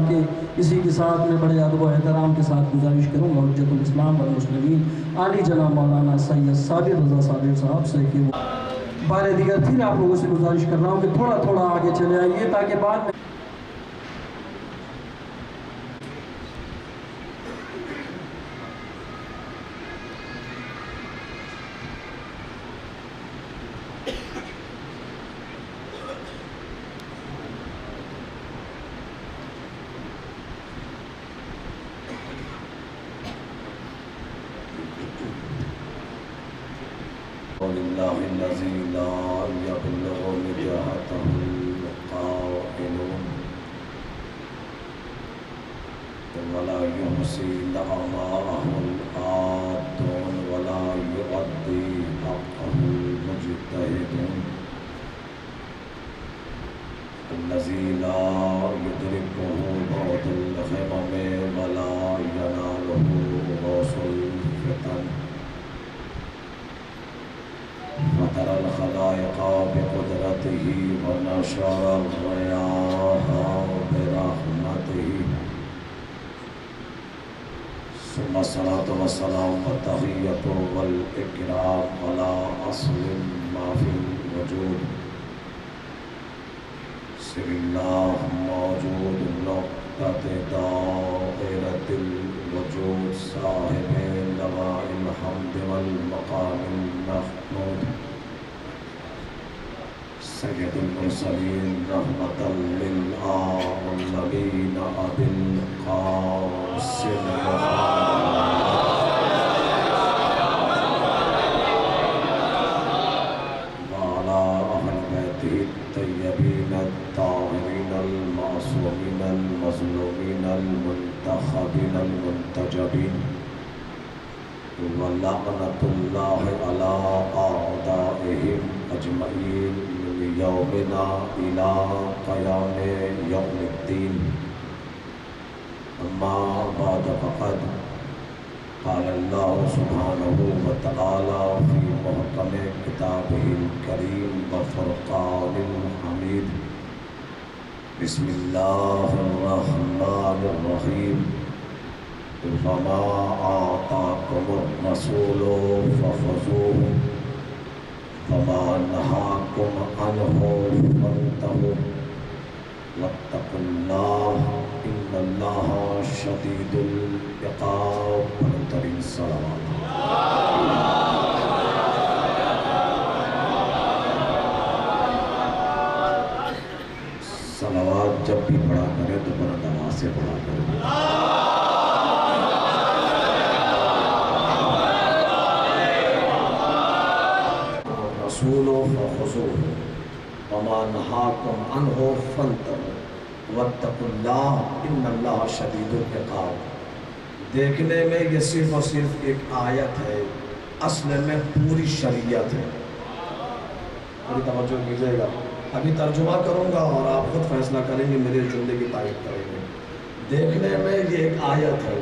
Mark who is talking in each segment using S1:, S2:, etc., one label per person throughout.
S1: کہ اسی کے ساتھ میں بڑے ادب و احترام کے ساتھ گزارش کروں گا حجت الاسلام والمسلمین عالی جناب مولانا سید صابر رضا صابر صاحب سے کہ وہ بارے دیگر پھر آپ لوگوں سے گزارش کر رہا ہوں کہ تھوڑا تھوڑا آگے چلے آئیے تاکہ بعد میں
S2: وَلِلَّهِ الَّذِي لَا يَبْلُغُ مِدْحَتَهُ الْقَائِلُونَ وَلَا يُحْصِي نَعْمَاءَهُ الْعَادُونَ وَلَا يُؤَدِّي حَقَّهُ الْمُجْتَهِدُونَ الَّذِي لَا يُدْرِكُهُ بُعْدُ الْغِمَمِ وَلَا يَنَالُهُ غَوْصُ الْفِتَنِ فَتَرَى الْخَلَائِقَ بِقُدْرَتِهِ وَنَشَرَ الرِّيَاحَ بِرَحْمَتِهِ ثُمَّ الصَّلَاةُ وَالسَّلَامُ وَالتَّحِيَّةُ وَالْإِكْرَامُ عَلَى أَصْلِ مَا فِي الْوُجُودِ سِرِ اللَّهِ مَوْجُودُ نُقْطَةِ دَائِرَةِ الْوُجُودِ صَاحِبِ لَوَاءِ الْحَمْدِ وَالْمَقَامِ الْمَحْمُودِ سيد المرسلين رحمة للعالمين أبي القاسم وعلى أهل بيته الطيبين الطاهرين المعصومين المظلومين المنتخبين المنتجبين ولعنة الله على أعدائهم أجمعين من يومنا إلى قيام يوم الدين أما بعد فقد قال الله سبحانه وتعالى في محكم كتابه الكريم وفرقان الحميد بسم الله الرحمن الرحيم فما آتاكم الرسول فخذوه وما نهاكم عنه فانتهوا واتقوا الله إن الله شديد العقاب وننتظر الصلوات صلوات جب بھی پڑھا کرے تو بلند آواز سے پڑھا کرے رسولو فخذوه وما نهاكم عنه فانتهوا واتقوا الله ان اللہ شدید العقاب. دیکھنے میں یہ صرف اور صرف ایک آیت ہے، اصل میں پوری شریعت ہے. پوری توجہ کیجئے گا، ابھی ترجمہ کروں گا اور آپ خود فیصلہ کریں گے، میرے جملے کی تائید کریں گے. دیکھنے میں یہ ایک آیت ہے،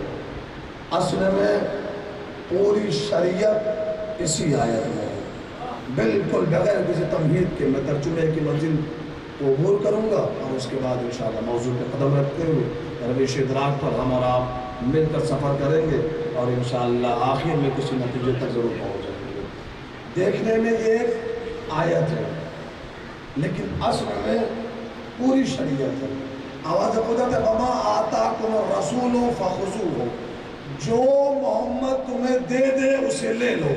S2: اصل میں پوری شریعت اسی آیت میں ہے. بالکل بغیر کسی تمہید کے میں ترجمے کی منزل کو عبور کروں گا اور اس کے بعد انشاءاللہ موضوع پہ قدم رکھتے ہوئے روش ادراک پر ہم اور آپ مل کر سفر کریں گے اور انشاءاللہ آخر میں کسی نتیجے تک ضرور پہنچ جائیں گے. دیکھنے میں یہ ایک آیت ہے لیکن اصل میں پوری شریعت ہے. آواز قدرت ہے وَمَا آتَاكُمُ الرَّسُولُ فَخُذُوهُ، جو محمد تمہیں دے دے اسے لے لو،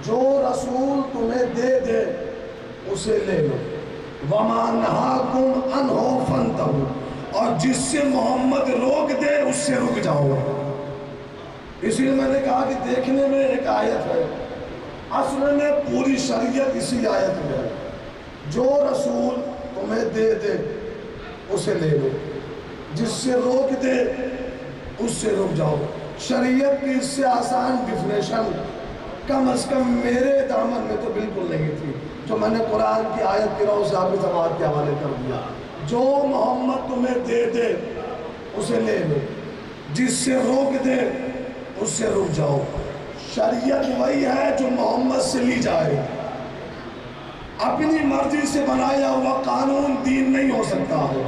S2: جو رسول تمہیں دے دے اسے لے لو. وَمَا نَهَاكُمْ عَنْهُ فَانْتَهُوا، اور جس سے محمد روک دے اس سے رک جاؤ. اس لیے میں نے کہا کہ دیکھنے میں ایک آیت ہے، اصل میں پوری شریعت اسی آیت میں ہے. جو رسول تمہیں دے دے اسے لے لو، جس سے روک دے اس سے رک جاؤ. شریعت کی اس سے آسان ڈیفینیشن کم از کم میرے دامن میں تو بالکل نہیں تھی، جو میں نے قرآن کی آیت کی رو سے آپ کی سماعت کے حوالے کر دیا. جو محمد تمہیں دے دے اسے لے لو، جس سے روک دے اس سے رک جاؤ. شریعت وہی ہے جو محمد سے لی جائے. اپنی مرضی سے بنایا ہوا قانون دین نہیں ہو سکتا ہے.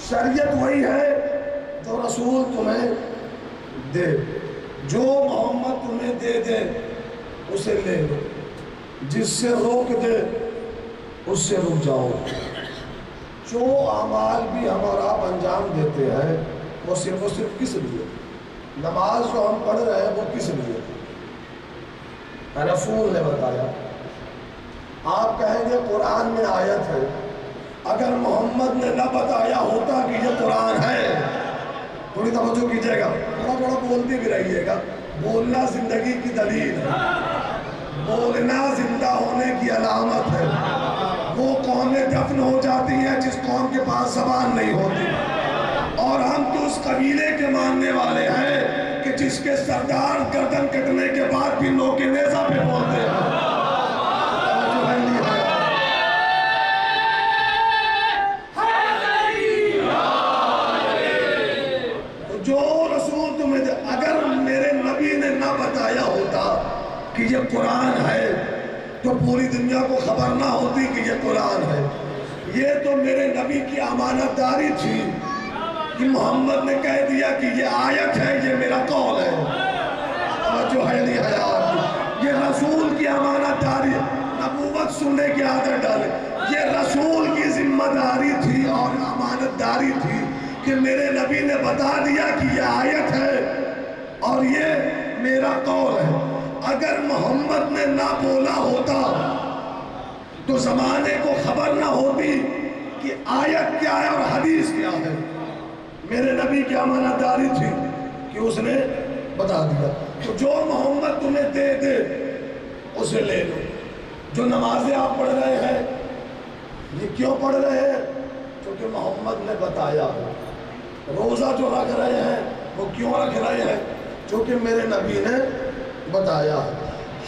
S2: شریعت وہی ہے جو رسول تمہیں دے، جو محمد تمہیں دے دے اسے لے لو، جس سے روک دے اس سے رک جاؤ۔ جو اعمال بھی ہمارا آپ انجام دیتے ہیں وہ صرف کس لیے؟ نماز جو ہم پڑھ رہے ہیں وہ کس لیے؟ رسول نے بتایا۔ آپ کہیں گے قرآن میں آیت ہے، اگر محمد نے نہ بتایا ہوتا کہ یہ قرآن ہے، تھوڑی توجہ کیجئے گا، تھوڑا بولتے بھی رہیے گا، بولنا زندگی کی دلیل ہے، بولنا زندہ ہونے کی علامت ہے۔ وہ قومیں دفن ہو جاتی ہیں جس قوم کے پاس زبان نہیں ہوتی، اور ہم تو اس قبیلے کے ماننے والے ہیں کہ جس کے سردار گردن کٹنے کے بعد بھی نو کے نیزہ پہ بولتے ہیں۔ جو رسول تمہیں دے، اگر میرے نبی نے نہ بتایا ہوتا کہ یہ قرآن ہے تو پوری دنیا کو خبر نہ ہوتی کہ یہ قرآن ہے۔ یہ تو میرے نبی کی امانت داری تھی کہ محمد نے کہہ دیا کہ یہ آیت ہے، یہ میرا قول ہے، جو ہے نہیں حیات، یہ رسول کی امانت داری، نبوت سننے کی عادت ڈالے، یہ رسول کی ذمہ داری تھی اور امانت داری تھی کہ میرے نبی نے بتا دیا کہ یہ آیت ہے اور یہ میرا قول ہے۔ اگر محمد نے نہ بولا ہوتا تو زمانے کو خبر نہ ہوتی کہ آیت کیا ہے اور حدیث کیا ہے۔ میرے نبی کی امانت داری تھی کہ اس نے بتا دیا۔ تو جو محمد تمہیں دے دے اسے لے لو۔ جو نمازیں آپ پڑھ رہے ہیں یہ کیوں پڑھ رہے ہیں؟ کیونکہ محمد نے بتایا۔ روزہ جو رکھ رہے ہیں وہ کیوں رکھ رہے ہیں؟ کیونکہ میرے نبی نے بتایا۔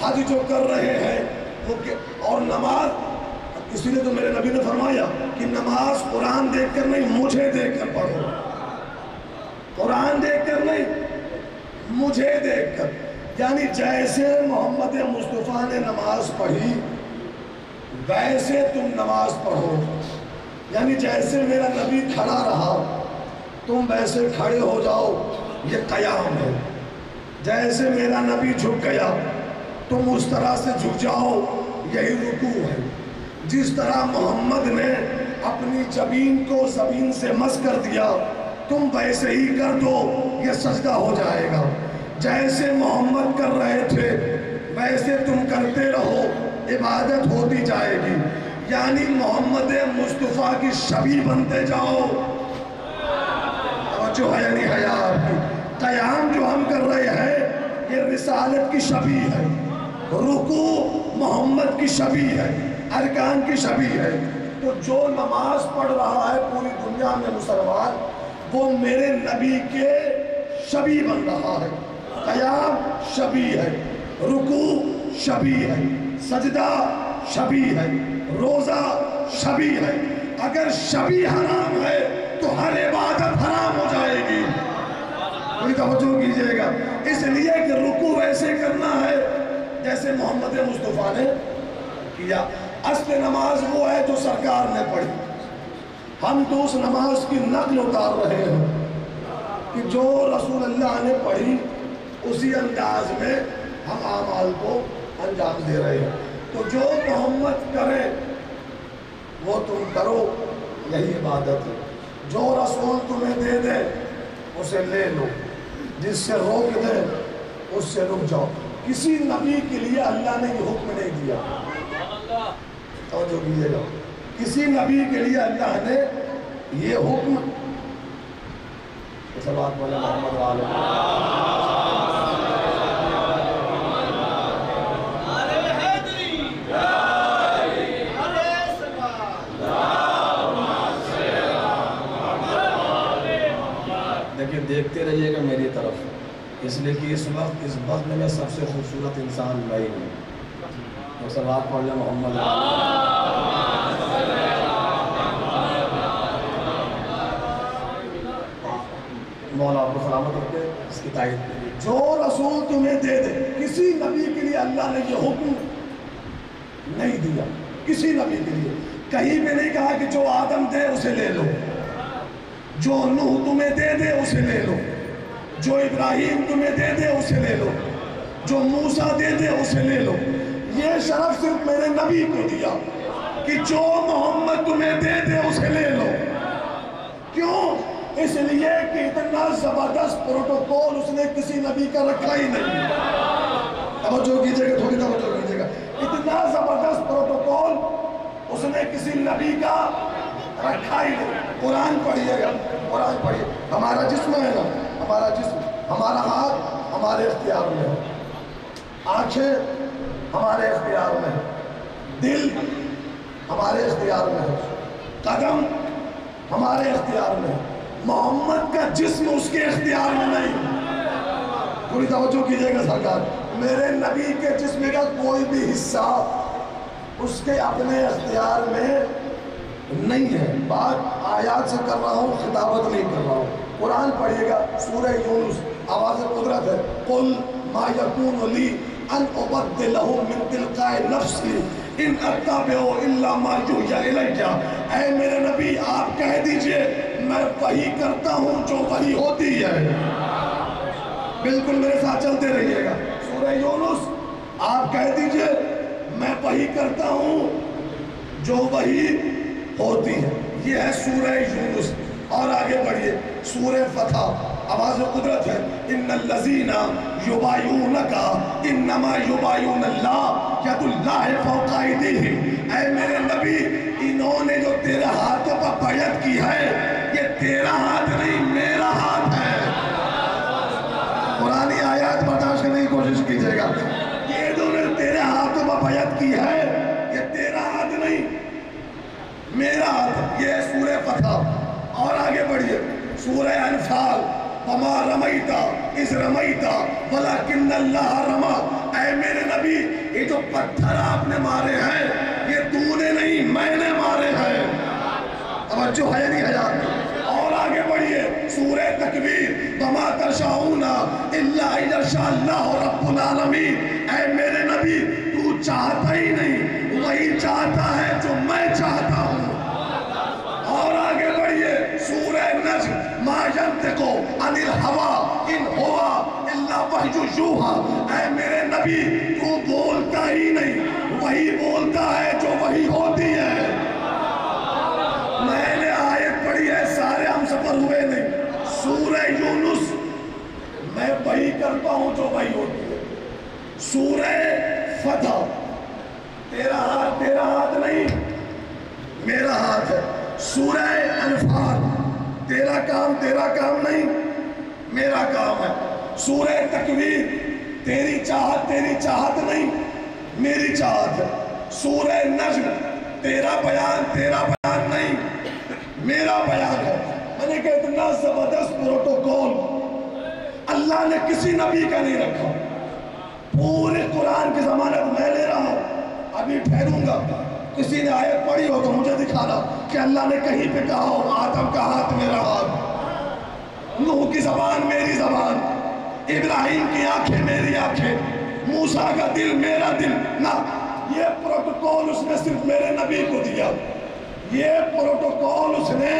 S2: حج جو کر رہے ہیں وہ اور نماز، اسی لیے تو میرے نبی نے فرمایا کہ نماز قرآن دیکھ کر نہیں مجھے دیکھ کر پڑھو، قرآن دیکھ کر نہیں مجھے دیکھ کر۔ یعنی جیسے محمد مصطفیٰ نے نماز پڑھی ویسے تم نماز پڑھو، یعنی جیسے میرا نبی کھڑا رہا تم ویسے کھڑے ہو جاؤ، یہ قیام ہے۔ جیسے میرا نبی جھک گیا تم اس طرح سے جھک جاؤ، یہی رکوع ہے۔ جس طرح محمد نے اپنی جبین کو زمین سے مس کر دیا تم ویسے ہی کر دو، یہ سجدہ ہو جائے گا۔ جیسے محمد کر رہے تھے ویسے تم کرتے رہو، عبادت ہوتی جائے گی۔ یعنی محمد مصطفیٰ کی شبیہ بنتے جاؤ۔ جو ہے یعنی حیات کی قیام جو ہم کر رہے ہیں یہ رسالت کی شبیہ ہے، رکوع محمد کی شبیہ ہے، ارکان کی شبیہ ہے۔ تو جو نماز پڑھ رہا ہے پوری دنیا میں مسلمان وہ میرے نبی کے شبیہ بن رہا ہے۔ قیام شبیہ ہے، رکوع شبیہ ہے، سجدہ شبیہ ہے، روزہ شبیہ ہے۔ اگر شبیہ حرام ہے تو ہر عبادت حرام ہو جائے گی۔ کوئی توجہ کیجئے گا۔ اس لیے کہ رکوع ویسے کرنا ہے جیسے محمد مصطفیٰ نے کیا۔ اصل نماز وہ ہے جو سرکار نے پڑھی، ہم تو اس نماز کی نقل اتار رہے ہیں کہ جو رسول اللہ نے پڑھی اسی انداز میں ہم اعمال کو انجام دے رہے ہیں۔ تو جو محمد کرے وہ تم کرو، یہی عبادت ہے۔ جو رسول تمہیں دے دے اسے لے لو، جس سے روک دے اس سے رک جاؤ۔ کسی نبی کے لیے اللہ نے یہ حکم نہیں دیا، توجہ کیجئے گا، کسی نبی کے لیے اللہ نے یہ حکم صلوات علی محمد وعلی لیکن دیکھتے رہیے گا میری طرف، اس لیے کہ اس وقت اس بزم میں سب سے خوبصورت انسان میں ہی ہوں۔ تو صلوات پڑھ لیں محمد مولا آپ کو سلامت رکھتے اس کی تائید کے لیے۔ جو رسول تمہیں دے دے، کسی نبی کے لیے اللہ نے یہ حکم نہیں دیا، کسی نبی کے لیے کہیں بھی نہیں کہا کہ جو آدم دے اسے لے لو، जो नूह तुम्हें दे दे उसे ले लो, जो इब्राहिम तुम्हें दे दे उसे ले लो, जो मूसा दे दे उसे ले लो। ये शरफ सिर्फ मेरे नबी को दिया कि जो मोहम्मद तुम्हें दे दे उसे ले लो। क्यों? इसलिए कि इतना जबरदस्त प्रोटोकॉल उसने किसी नबी का रखा ही नहीं। तवज्जो कीजिएगा, थोड़ी तवज्जो कीजिएगा। इतना जबरदस्त प्रोटोकॉल उसने किसी नबी का रखा ही नहीं। कुरान पढ़िएगा, कुरान पढ़िए। हमारा जिस्म है ना, हमारा जिस्म, हमारा हाथ हमारे इख्तियार में है, आंखें हमारे इख्तियार में है, दिल हमारे इख्तियार में है, कदम हमारे इख्तियार में है। मोहम्मद का जिस्म उसके इख्तियार में नहीं। पूरी तवज्जो कीजिएगा सरकार, मेरे नबी के जिस्म का कोई भी हिस्सा उसके अपने इख्तियार में नहीं है। बात आयात से कर रहा हूँ, खिताबत नहीं कर रहा हूँ। कुरान पढ़िएगा, सूरह यूनुस, आवाज़ कुदरत है। कुल मा यकूनु ली अन उबद्दिलहु मिन तिलकाए नफ्सी इन अत्तबिउ इल्ला मा युहिया इलैया। ऐ मेरे नबी, आप कह दीजिए मैं वही करता हूँ जो वही होती है। बिल्कुल मेरे साथ चलते रहिएगा। सूरह यूनुस, आप कह दीजिए मैं वही करता हूँ जो वही होती है। ये है सूरह यूनुस। और आगे बढ़िए, सूरह फतह, आवाज़ कुदरत है। इन्नल्लज़ीना युबायूनका इन्नमा युबायूनल्लाह यदुल्लाहि फौqa अयदीहिम। ऐ मेरे नबी, इन्होंने जो तेरे हाथों पर बैअत की है, ये तेरा हाथ नहीं, मेरा हाथ है। पुरानी आयत बर्दाश्त करने की कोशिश कीजिएगा। ये जो तेरे हाथों पर बैअत की है, ये तेरा हाथ नहीं, मेरा हाथ। ये सूरह फतह। और आगे बढ़िए, सूरह अनफाल, वमा रमैता इज़ रमैता वलाकिन्नल्लाह रमा। ऐ मेरे नबी, ये जो पत्थर आपने मारे हैं, ये तूने नहीं, मैंने मारे हैं। अब जो है नहीं हयात। और आगे बढ़िए, सूरह तकबीर, वमा तशाऊना इल्ला यशाअल्लाहु रब्बुल आलमीन। ऐ मेरे नबी, तू चाहता ही नहीं, वही चाहता है जो मैं चाहता हूँ। और आगे बढ़िए, सूरह नज्म, मा यंतिकु अनिल हवा इन हुवा इल्ला वह्यु यूहा। ऐ मेरे नबी, तू बोलता ही नहीं, वही बोलता है जो वही होती है। मैंने आयत पढ़ी है, सारे हम सफर हुए नहीं। सूरह यूनुस, मैं वही करता हूँ जो वही होती है। सूरह फतह, तेरा हाथ नहीं, मेरा हाथ है। सूरह अनफाल, तेरा काम नहीं, मेरा काम है। सूरह तकवीर, तेरी चाहत नहीं, मेरी चाहत है। सूरह नज्म, तेरा बयान नहीं, मेरा बयान है। मैंने कहा इतना जबरदस्त प्रोटोकॉल अल्लाह ने किसी नबी का नहीं रखा। पूरे कुरान की जमानत मैं ले रहा हूँ, अभी ठहरूंगा। किसी ने आयत पढ़ी हो तो मुझे दिखाना कि अल्लाह ने कहीं पे कहा हो आदम का हाथ मेरा हाथ, नूह की जबान मेरी जबान, इब्राहिम की आंखें मेरी आंखें, मूसा का दिल मेरा दिल ना। ये प्रोटोकॉल उसने सिर्फ मेरे नबी को दिया। ये प्रोटोकॉल उसने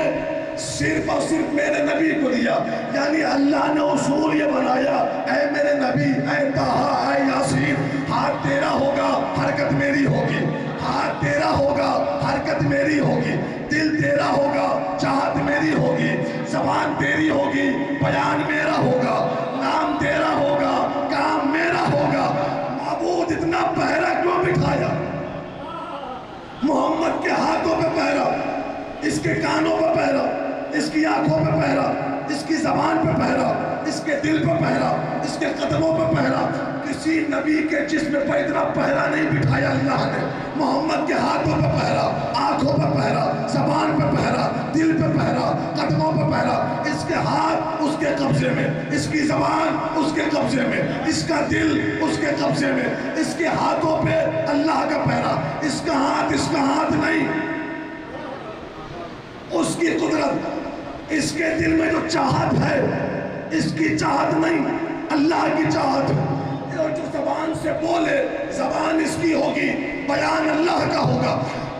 S2: सिर्फ और सिर्फ मेरे नबी को दिया। यानी अल्लाह ने उसूल ये बनाया, ऐ मेरे नबी, ऐ ताहा, ऐ यासीन, हाथ तेरा होगा, हरकत मेरी होगी। हाथ तेरा होगा, हरकत मेरी होगी। दिल तेरा होगा, चाहत मेरी होगी। ज़बान तेरी होगी, बयान मेरा होगा। नाम तेरा होगा, काम मेरा होगा। माबूद, इतना पहरा क्यों बिठाया? मोहम्मद के हाथों पे पहरा, इसके कानों पे पहरा, इसकी आंखों पे पहरा, इसकी ज़बान पे पहरा, इसके दिल पे पहरा, इसके कदमों पे पहरा। किसी नबी के जिस्म पर इतना पहरा नहीं बिठाया अल्लाह ने। मोहम्मद के हाथों पे पहरा, आंखों पे पहरा, ज़बान पे पहरा, दिल पे पहरा, कदमों पे पहरा। इसके हाथ उसके कब्जे में, इसकी ज़बान उसके कब्जे में, इसका दिल उसके कब्जे में, इसके हाथों पे अल्लाह का पहरा। इसका हाथ नहीं, उसकी कुदरत। इसके दिल में जो चाहत है, इसकी चाहत नहीं, अल्लाह की चाहत है। जो ज़बान से बोले, ज़बान इसकी होगी, बयान अल्लाह का होगा।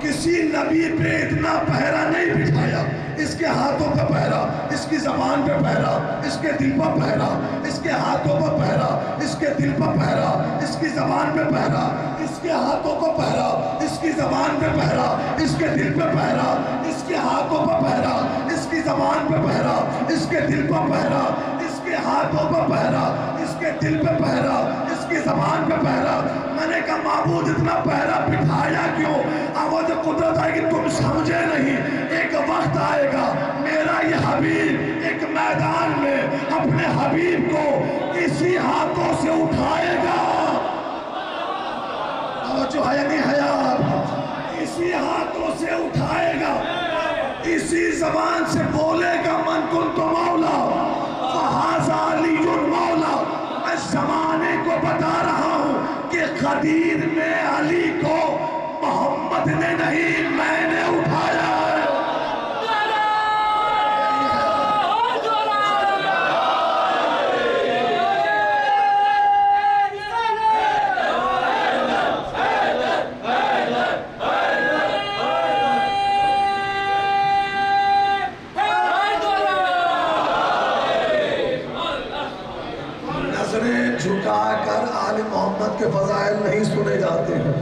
S2: किसी नबी पे इतना पहरा नहीं बिठाया। इसके हाथों पे पहरा,
S3: اس کی زبان پہ پہرا، اس کے دل پر پہرا، اس کے ہاتھوں پر پہرا، اس کے دل پر پہرا، اس کی زبان پہ پہرا، اس کے ہاتھوں کو پہرا، اس کی زبان پہ پہرا، اس کے دل پہ پہرا، اس کے ہاتھوں پر پہرا، اس کی زبان پہ پہرا، اس کے دل پر پہرا، اس کے ہاتھوں پر پہرا، اس کے دل پہ پہرا، اس کی زبان پہ پہرا۔ میں نے کہا معبود اتنا پہرا بٹھایا کیوں؟ آواز قدرت آئے کہ تم سمجھے نہیں، ایک وقت آئے گا میرا یہ حبیب ایک میدان میں اپنے حبیب کو اسی ہاتھوں سے اٹھائے گا، جو ہے نہیں ہے آپ، اسی ہاتھوں سے اٹھائے گا، اسی زبان سے بولے گا من کنت مولا فہذا علی مولا۔ میں زمانے کو بتا رہا ہوں کہ قدیر میں علی کو محمد نے نہیں میں نے اٹھایا ہے۔ جھکا کر آل محمد کے فضائل نہیں سنے جاتے ہیں،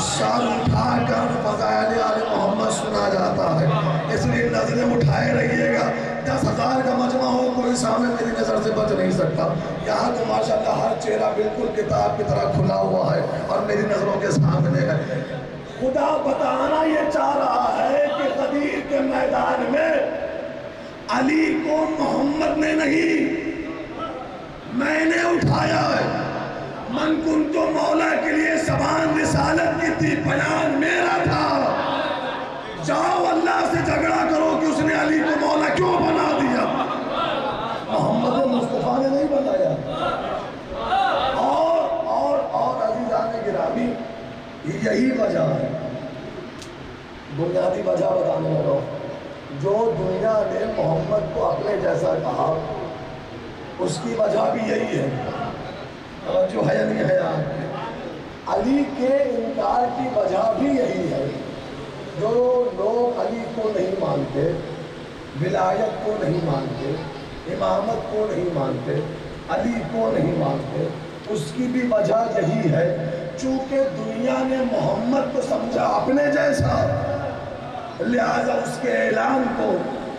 S3: سر اٹھا کر فضائل آل محمد سنا جاتا ہے، اس لیے نظریں اٹھائے رہیے گا۔ 10,000 کا مجمع ہو کوئی سامنے میری نظر سے بچ نہیں سکتا۔ یہاں تو ماشاءاللہ ہر چہرہ بالکل کتاب کی طرح کھلا ہوا ہے اور میری نظروں کے سامنے ہے۔ خدا بتانا یہ چاہ رہا ہے کہ غدیر کے میدان میں علی کو محمد نے نہیں میں نے اٹھایا ہے۔ من کنت مولا کے لیے زبان رسالت کی تھی، بیان میرا تھا۔ جاؤ اللہ سے جھگڑا کرو کہ اس نے علی کو مولا کیوں بنا دیا، محمد مصطفیٰ نے نہیں بنایا۔ اور عزیزان گرامی یہی وجہ ہے، بنیادی وجہ بتانے لگا، جو دنیا نے محمد کو اپنے جیسا کہا اس کی وجہ بھی یہی ہے، جو ہے نہیں ہے آپ علی کے انکار کی وجہ بھی یہی ہے۔ جو لوگ علی کو نہیں مانتے، ولایت کو نہیں مانتے، امامت کو نہیں مانتے، علی کو نہیں مانتے، اس کی بھی وجہ یہی ہے چونکہ دنیا نے محمد کو سمجھا اپنے جیسا، لہذا اس کے اعلان کو،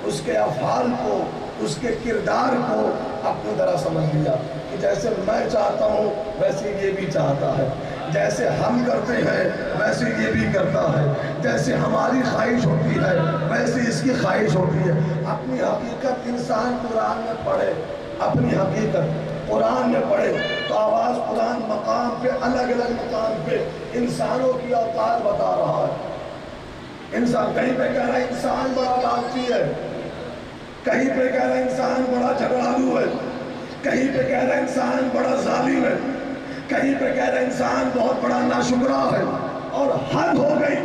S3: اس کے افعال کو، اس کے کردار کو اپنی طرح سمجھ لیا کہ جیسے میں چاہتا ہوں ویسے یہ بھی چاہتا ہے، جیسے ہم کرتے ہیں ویسے یہ بھی کرتا ہے، جیسے ہماری خواہش ہوتی ہے ویسے اس کی خواہش ہوتی ہے۔ اپنی حقیقت انسان قرآن میں پڑھے، اپنی حقیقت قرآن میں پڑھے تو آواز قرآن مقام پہ الگ الگ مقام پہ انسانوں کی اوقات بتا رہا ہے۔ انسان کہیں پہ کہہ رہا ہے انسان بڑا لالچی ہے، کہیں پہ کہہ رہا ہے انسان بڑا جھگڑالو ہے، کہیں پہ کہہ رہا ہے انسان بڑا ظالم ہے، کہیں پہ کہہ رہا ہے انسان بہت بڑا ناشکرا ہے، اور حد ہو گئی۔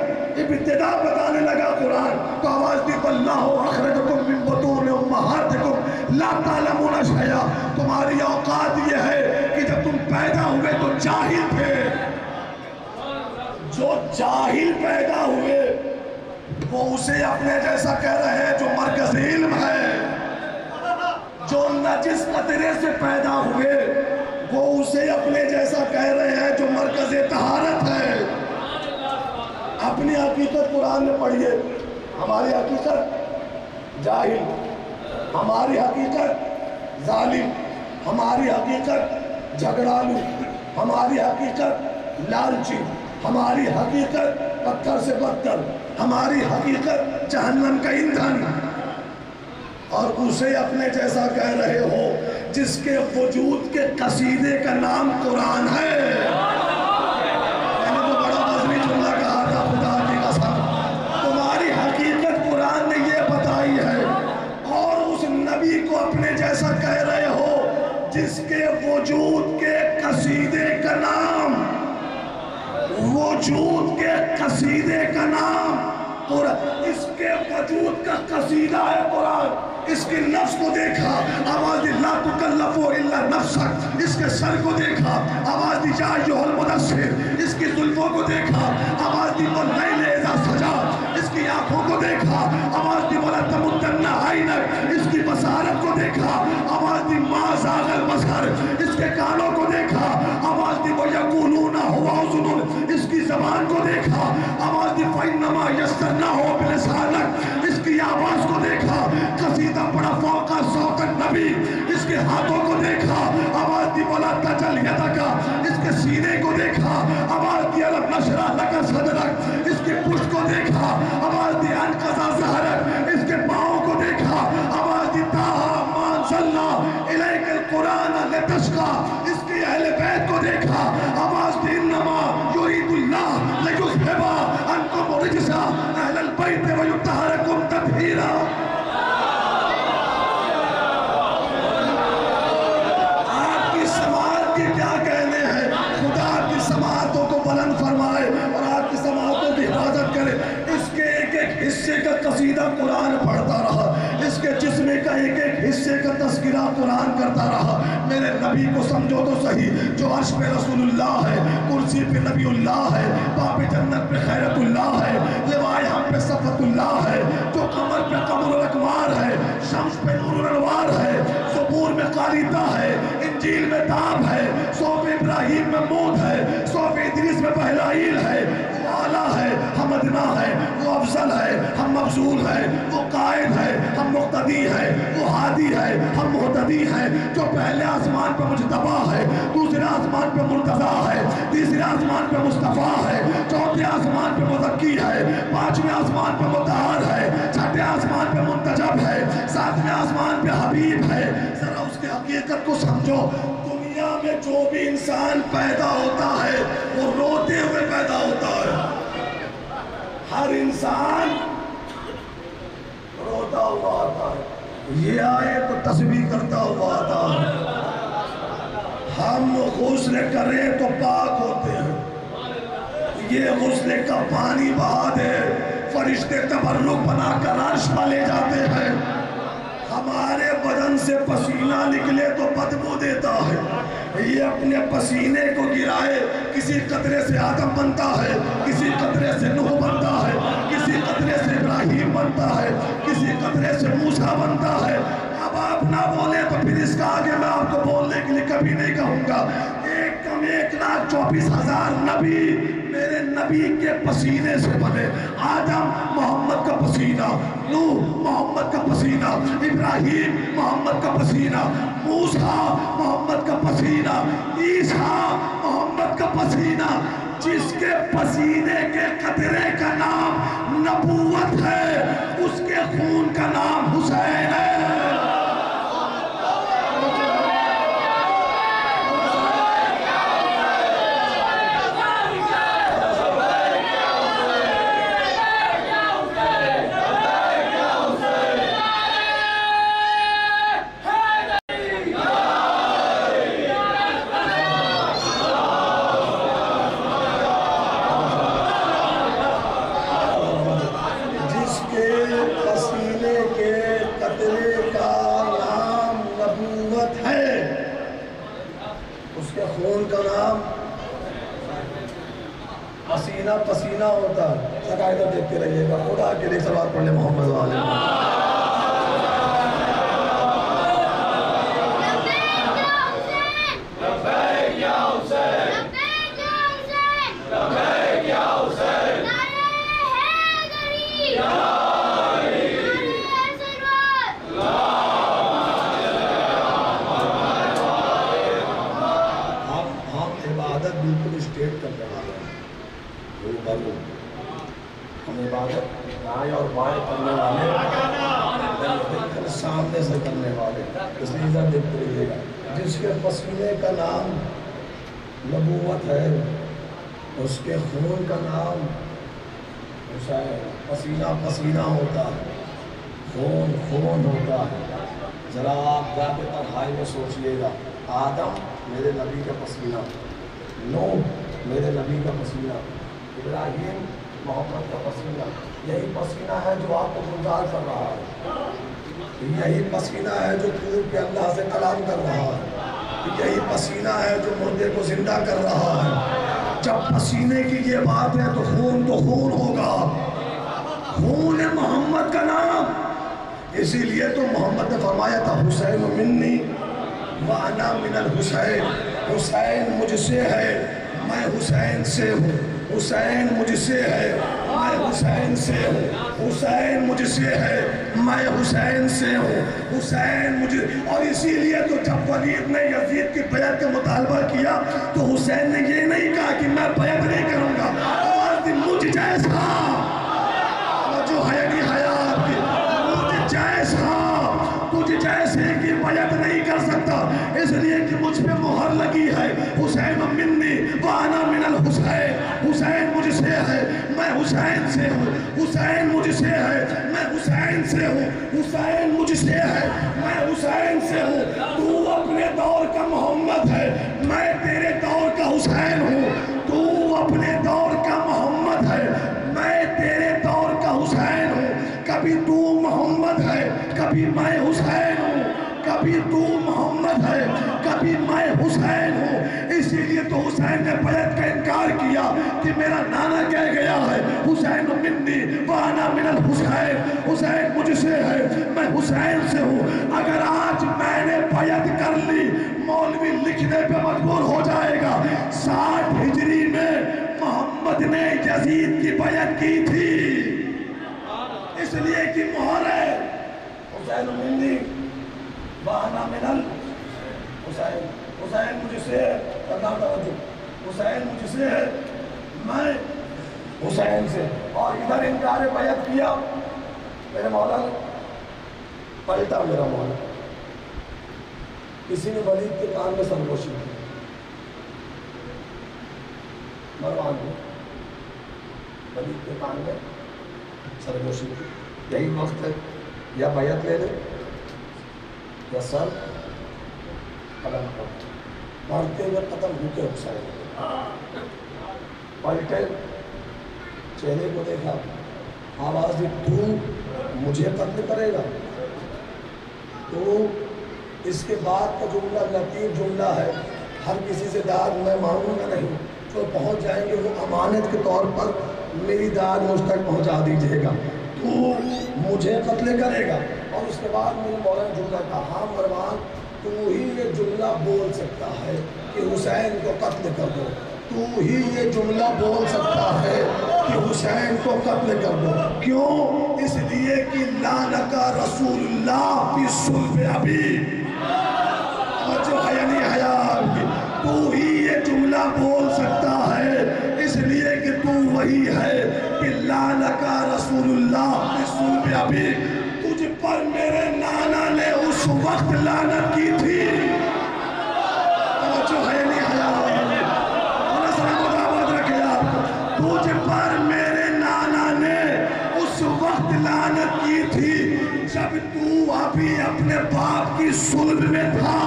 S3: ابتدا بتانے لگا قرآن تو آواز دی واللہ اخرجکم من بطون امہاتکم لا تعلمون شیئا، تمہاری اوقات یہ ہے کہ جب تم پیدا ہوئے تو جاہل تھے، جو جاہل پیدا ہوئے وہ اسے اپنے جیسا کہہ رہے ہیں جو مرکز علم ہے، جو نجس قطرے سے پیدا ہوئے وہ اسے اپنے جیسا کہہ رہے ہیں جو مرکز طہارت ہے۔ اپنی حقیقت قرآن میں پڑھیے، ہماری حقیقت جاہل، ہماری حقیقت ظالم، ہماری حقیقت جھگڑالو، ہماری حقیقت لالچی، ہماری حقیقت پتھر سے بدتر، ہماری حقیقت جہنم کا ایندھن، اور اسے اپنے جیسا کہہ رہے ہو جس کے وجود کے قصیدے کا نام قرآن ہے۔ میں نے تو بڑا وزنی جملہ کہا تھا، خدا کی قسم تمہاری حقیقت قرآن نے یہ بتائی ہے، اور اس نبی کو اپنے جیسا کہہ رہے ہو جس کے وجود کے قصیدے کا نام، وجود کے قصیدے کا نام قرآن، اس کے وجود کا قصیدہ ہے قرآن۔ اس کے نفس کو دیکھا، آواز دی لا تکلفو الا نفسک، اس کے سر کو دیکھا، آواز دی جا ایھا المدثر، اس کی زلفوں کو دیکھا، آواز دی واللیل اذا سجا، اس کی آنکھوں کو دیکھا، آواز دی ولا تمدن عینک، اس کی बसर, इसके कानों को देखा, आवाज दी वो यक़ूलून हुवा उज़ुनुन, इसकी ज़बान को देखा, आवाज दी फ़इन्नमा यस्सरनाहु बिलिसानिक, इसकी आवाज को देखा, कसीदा पड़ा फ़ौक़ा सौतन नबी, इसके हाथों को देखा, आवाज दी वला तजल यदका, इसके सीने को देखा, आवाज दी अलम नशरह लका सदरक, इसके पुष्ट को देखा, आवाज दी अनक़ज़ा ज़हरक, इसके पाँव को देखा, आवाज दी ताहा मा अंज़लना इलैकल कुरान लितश्क़ा, इसके अहले बैत को देखा, आवाज दी इन्नमा युरीदुल्लाह लियुज़हिबा अन्कुम रिजसा अहलल बैत व युत्तहिरकुम तत्हीरा। आपकी समाअत के क्या कहने हैं? खुदा आपकी समाअतों को बुलंद फरमाए और आपकी समाअतों की हिफाजत करे। इसके एक एक हिस्से का कसीदा कुरान पढ़ता रहा, इसके जिस्म का एक एक हिस्से का तज़किरा कुरान करता रहा। मेरे नबी को समझो तो सही, जो अर्श पे रसूलुल्लाह है, कुर्सी पे नबीउल्लाह है, बाब जन्नत पे खैरतुल्लाह है, लिवाए हम पे सफ़तुल्लाह है, जो कमर पे कमरुल अकमार है, शम्स पे नूरुल अनवार है, ज़बूर में क़ारीता है, इंजील में दाब है, सौफ़ इब्राहीम में मूद है, सौफ़ इदरीस में बहलाइल है, वो आला है, हम अदना है, वो अफजल है, हम मफजूल है, वो कायद है, हम मुक़्तदी है, वो हादी है, हम मुहतदी है, जो पहले आसमान पे मुजतबा है, दूसरे आसमान पे मुर्तज़ा है, तीसरे आसमान पे मुस्तफ़ा है, चौथे आसमान पे मुज़क्की है, पांचवें आसमान पे मुतहर है, छठे आसमान पे मुंतजब है, सातवें आसमान पे हबीब है। जरा उसके हकीकत को समझो। दुनिया में जो भी इंसान पैदा होता है वो रोते हुए पैदा होता है। हर इंसान रोता हुआ आता है, ये आए तो तस्बीह करता हुआ आता है। हम गुस्ल करें तो पाक होते हैं, ये गुस्ल का पानी बहा दे, फरिश्ते तबर्रुक बनाकर अर्श पर ले जाते हैं। हमारे बदन से पसीना निकले तो बदबू देता है, ये अपने पसीने को गिराए, किसी कतरे से आदम बनता है, किसी कतरे से नूह बनता है, किसी कतरे से इब्राहीम बनता है, किसी कतरे से मूसा बनता है। अब आप ना बोले तो फिर इसका आगे मैं आपको बोलने के लिए कभी नहीं कहूँगा। 1,24,000 नबी मेरे नबी के पसीने से बने। आदम मोहम्मद का पसीना, नूह मोहम्मद का पसीना, इब्राहीम मोहम्मद का पसीना, मूसा मोहम्मद का पसीना, ईसा मोहम्मद का पसीना। जिसके पसीने के कतरे का नाम नबूवत है, उसके खून का नाम हुसैन है। पसीना पसीना होता है। सकायदा देखते रहिएगा। खुदा के लिए सलात पढ़ने मोहम्मद वाले। हम इबादत दाएं और बाएं करने वाले, बिल्कुल सामने से करने वाले, इसलिए इधर देखते रहिएगा। जिसके पसीने का नाम नबूवत है, उसके खून का नाम हुसैन। पसीना पसीना होता है, खून खून होता है। ज़रा आप जाके तन्हाई में सोचिएगा। आदम मेरे नबी का पसीना, नूह मेरे नबी का पसीना, इब्राहीम मोहम्मद का पसीना। यही पसीना है जो आपको गुलजार कर रहा है, यही पसीना है जो कूद के अल्लाह से कलाम कर रहा है, यही पसीना है जो मुर्दे को जिंदा कर रहा है। जब पसीने की ये बात है तो खून होगा। खून है मोहम्मद का नाम। इसीलिए तो मोहम्मद ने फरमाया था हुसैन मिन्नी, वाना मिनल हुसैन, हुसैन मुझसे है मैं हुसैन से हूँ, हुसैन मुझसे है मैं हुसैन से हूँ, हुसैन मुझसे है मैं हुसैन से हूँ, हुसैन मुझे। और इसीलिए तो जब वलीद ने यजीद की बैत का मुतालबा किया तो हुसैन ने ये नहीं कहा कि मैं बैत नहीं करूँगा, और मुझ जैसा जो है नहीं हयात की, मुझ जैसा तुझ जैसे की बैत नहीं कर सकता, इसलिए कि मुझ पे मोहर लगी है हुसैन मिन्नी वाना मिनल हुसैन, हुसैन मुझसे है मैं हुसैन से हूँ, हुसैन मुझसे है मैं हुसैन से हूँ, हुसैन मुझसे है मैं हुसैन से हूँ। तू अपने दौर का मोहम्मद है, मैं तेरे दौर का हुसैन हूँ, तू अपने दौर का मोहम्मद है, मैं तेरे दौर का हुसैन हूँ। कभी तू मोहम्मद है कभी मैं हुसैन हूँ, कभी तू मोहम्मद है कभी मैं हुसैन हूँ। इसीलिए तो हुसैन ने बैत का इनकार किया कि मेरा नाना कह गया है हुसैन मिन्नी वाना मिनल हुसैन, हुसैन मुझसे है मैं हुसैन से हूँ। अगर आज मैंने बैत कर ली, मौलवी लिखने पे मजबूर हो जाएगा 60 हिजरी में मोहम्मद ने यजीद की बैत की थी, इसलिए कि मोहर है हुसैन मिन्नी वाना मिनल हुसैन, हुसैन मुझसे है, हुसैन मुझसे है मैं हुसैन से। और इधर इनकार बैत किया मेरे मौला ने, पलटा मेरा मौला, किसी ने वलीद के कान में सरगोशी की, मरवान ने वलीद के कान में सरगोशी की, यही वक्त है या बैत ले ले या सर कलम कर, मरते हुए कत्ल भूखे हुसैन पलटे, चेहरे को देखा, आवाज दी तू मुझे कत्ल करेगा। तो इसके बाद का जुमला लतीफ जुमला है, हर किसी से दाद मैं मांगूंगा नहीं, जो पहुंच जाएंगे वो अमानत के तौर पर मेरी दाद मुझ तक पहुंचा दीजिएगा, तू मुझे कत्ल करेगा। और उसके बाद मेरे मौला ने जुमला कहा, हाँ मरवान तू ही ये जुमला बोल सकता है कि हुसैन को कत्ल कर दो, तू ही ये जुमला बोल सकता है कि हुसैन को कत्ल कर दो। क्यों? इसलिए कि लानका रसूलुल्लाह की सुल्ब अभी, जो है नहीं हया आपकी, तू ही ये जुमला बोल सकता है, इसलिए कि तू वही है कि लानका रसूलुल्लाह की सुल्ब अभी, तुझ पर मेरे नाना ने उस वक्त लानत की थी, जो है नहीं हया, तुझ पर मेरे नाना ने उस वक्त लानत की थी जब तू अभी अपने बाप की सुल्ब में था,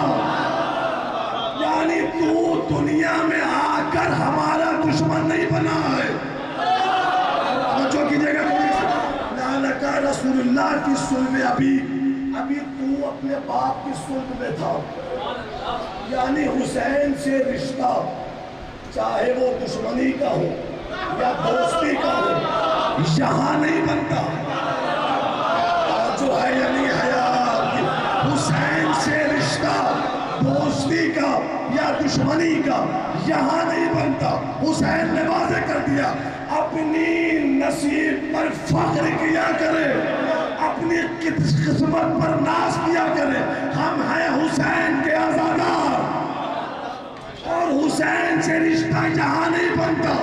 S3: यानी तू दुनिया में आकर हमारा दुश्मन नहीं बना है। जो कीजिएगा नाना का रसूलुल्लाह की सुल्ब अभी तू अपने बाप की सुल्ब में था, यानी हुसैन से रिश्ता चाहे वो दुश्मनी का हो या दोस्ती का हो यहाँ नहीं बनता, जो है यानी हया हुसैन से रिश्ता दोस्ती का या दुश्मनी का यहाँ नहीं बनता। हुसैन ने वाज़े कर दिया, अपनी नसीब पर फख्र किया करे, अपनी किस्मत पर नाज किया करे, हम हैं हुसैन के आज़ादार, और हुसैन से रिश्ता यहाँ नहीं बनता।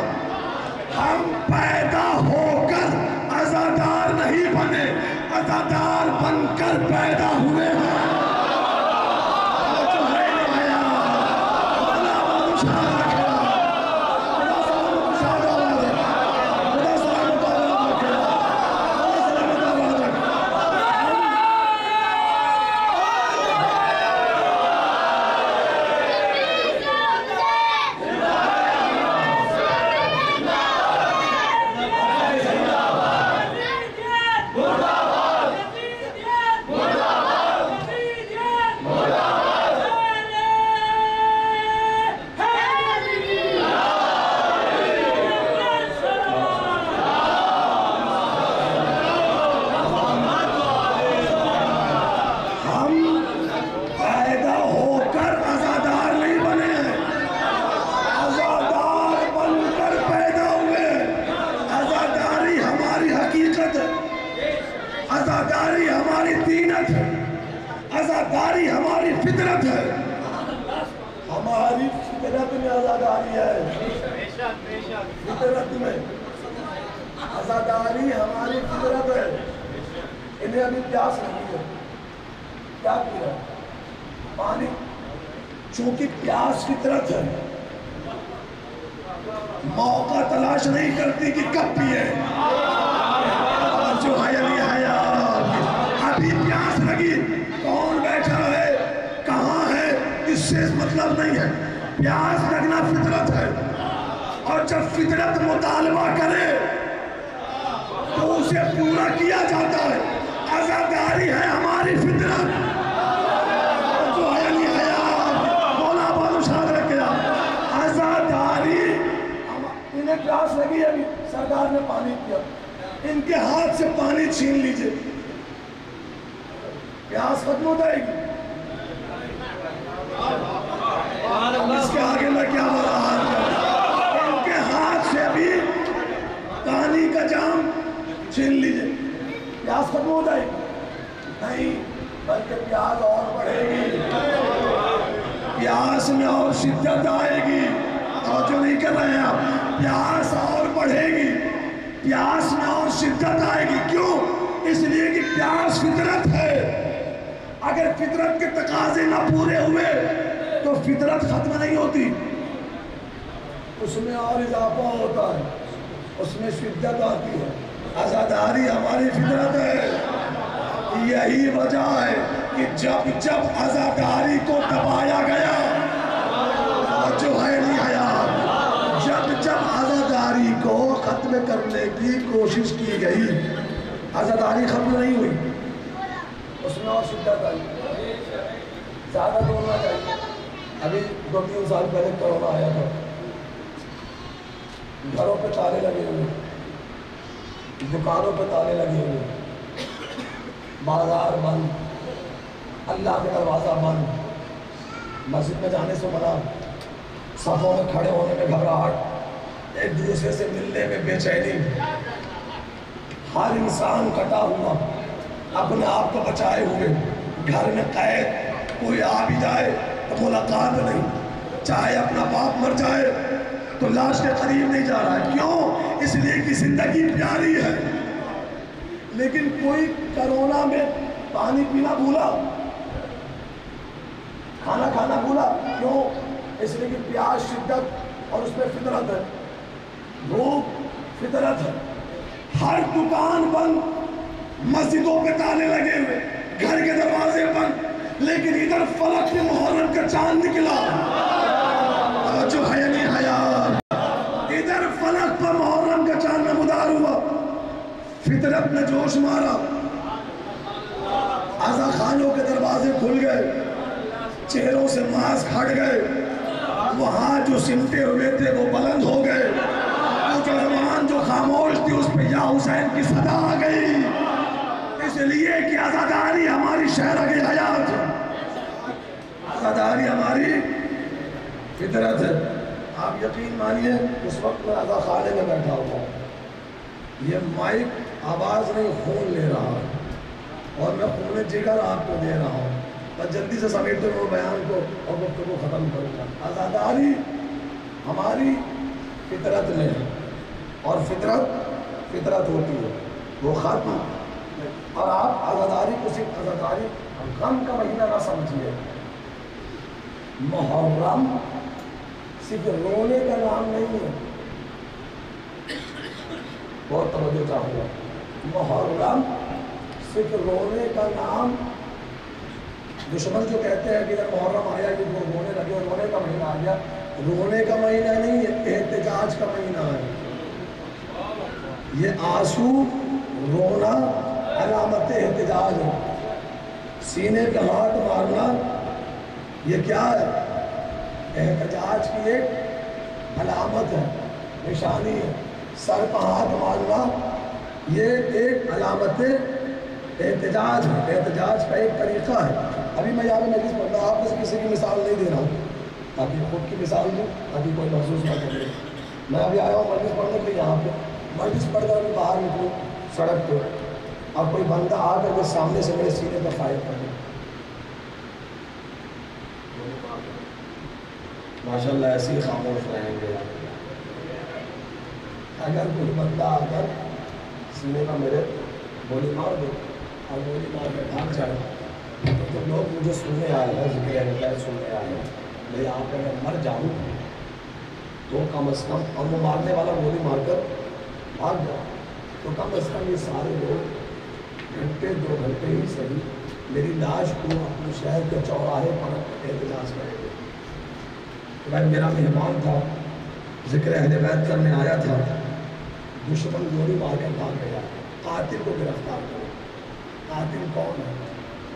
S3: हम पैदा होकर आज़ादार नहीं बने, आज़ादार बनकर पैदा हुए हैं। आजादारी हमारी फितरत है, हमारी फितरत में आजादारी है, फितरत में आजादारी हमारी फितरत है। इन्हें अभी प्यास लगी है, क्या पी रहा है? पानी। चूंकि प्यास फितरत है, मौका तलाश नहीं करती कि कब पिए। जो है अभी प्यास लगी, कौन बैठा है, कहाँ है, इससे मतलब नहीं है। प्यास लगना फितरत है, और जब फितरत मुतालबा करे तो उसे पूरा किया जाता है। आजादारी है हमारी फितरत। जो है बोला बोलो शाद रखे। आजादारी। इन्हें प्यास लगी अभी, सरकार ने पानी पिया, इनके हाथ से पानी छीन लीजिए, प्यास खत्म हो जाएगी। इसके आगे मैं क्या बोल रहा हूं? इनके हाथ से अभी पानी का जाम छीन लीजिए, प्यास खत्म हो जाएगी? नहीं, बल्कि प्यास और बढ़ेगी, प्यास में और शिद्दत आएगी। और जो नहीं कर रहे हैं आप, प्यास और बढ़ेगी, प्यास में और शिद्दत आएगी। क्यों? इसलिए कि प्यास फितरत है। अगर फितरत के तकाजे ना पूरे हुए तो फितरत खत्म नहीं होती, उसमें और इजाफा होता है, उसमें शिद्दत आती है। आजादारी हमारी फितरत है। यही वजह है कि जब जब आजादारी को दबाया गया, जो है नहीं हयात, जब जब आजादारी को खत्म करने की कोशिश की गई, आजादारी खत्म नहीं हुई, उसमें और शिद्दत आई। ज़्यादा बोलना चाहिए। अभी 2-3 साल पहले कोरोना आया था, घरों पे ताले लगे हुए, दुकानों पे ताले लगे हुए, बाजार बंद, अल्लाह के दरवाज़ा बंद, मस्जिद में जाने से मना, सफ़ों में खड़े होने में घबराहट, एक दूसरे से मिलने में बेचैनी, हर इंसान कटा हुआ, अपने आप को बचाए हुए, घर में कैद, कोई आ भी जाए तो मुलाकात नहीं, चाहे अपना बाप मर जाए तो लाश के करीब नहीं जा रहा है। क्यों? इसलिए कि जिंदगी प्यारी है। लेकिन कोई कोरोना में पानी पीना भूला, खाना खाना भूला। क्यों? इसलिए कि प्यास शिद्दत और उसमें फितरत है, भूख फितरत है। हर दुकान बंद, मस्जिदों पे ताले लगे हुए, घर के दरवाजे बंद, लेकिन इधर फलक में मुहर्रम का चांद निकला। जो है नहीं हयात, इधर फलक पर मुहर्रम का चांद नमूदार हुआ, फितरत ने जोश मारा, आज़ा खानों के दरवाजे खुल गए, चेहरों से मास्क हट गए, वो हाथ जो सिमटे हुए थे वो बुलंद हो गए, वो जो जबान जो खामोश थी उस पे या हुसैन की सदा आ गई। इसलिए कि आज़ादारी हमारी शहर की हयात है, आज़ादारी हमारी फितरत है। आप यकीन मानिए, उस वक्त मैं आज़ा खाने में बैठा हुआ हूँ, ये माइक आवाज़ नहीं खून ले रहा है, और मैं खून जिगर आपको दे रहा हूँ। मैं जल्दी से समेटते हुए बयान को और वक्त को ख़त्म करूँगा। आज़ादारी हमारी फितरत में है, और फितरत होती है, वो ख़त्म। और आप आज़ादारी को सिर्फ आज़ादारी गम का महीना ना समझिए। मुहर्रम सिर्फ रोने का नाम नहीं है, बहुत तवज्जो चाहूँगा। मुहर्रम सिर्फ रोने का नाम, दुश्मन जो कहते हैं कि अगर मुहर्रम आया कि वो रोने लगे, रोने का महीना आ गया, रोने का महीना नहीं है, एहतिजाज का महीना है। ये आंसू रोना अलामत एहतिजाज है, सीने पे हाथ मारना ये क्या है? एहतिजाज की एक अलामत है, निशानी है। सर पर हाथ मारना ये एक अलामत एहतिजाज है, एहतिजाज का एक तरीक़ा है। अभी मैं यहाँ पे मजलिस पढ़ रहा हूँ, आप किसी की मिसाल नहीं दे रहा हूँ, ताकि खुद की मिसाल दूँ, ताकि कोई महसूस ना करे। मैं अभी आया हूँ मजलिस पढ़ने के लिए, यहाँ पे मजलिस पढ़कर अभी बाहर निकलूँ सड़क पे, अब कोई बंदा आकर के सामने से मेरे सीने पर फायर कर दे,
S2: ماشاءاللہ ایسے ہی خاموش رہیں گے.
S3: اگر کوئی بندہ اگر سینے کا میرے گولی مار دے اور گولی مار کے بھاگ جائے تو لوگ مجھے سننے آئے ہیں، ذکر اہل سننے آئے ہیں، میں یہاں پہ اگر مر جاؤں تو کم از کم، اور وہ مارنے والا گولی مار کر بھاگ جائے تو کم از کم یہ سارے لوگ گھنٹے 2 گھنٹے ہی صحیح میری لاش کو اپنے شہر کے چوراہے پر احتجاج کریں گے. بھائی میرا مہمان تھا، ذکر اہل بیت کرنے آیا تھا، دشمن گولی مار کر بھاگ گیا، قاتل کو گرفتار کرو. قاتل کون ہے؟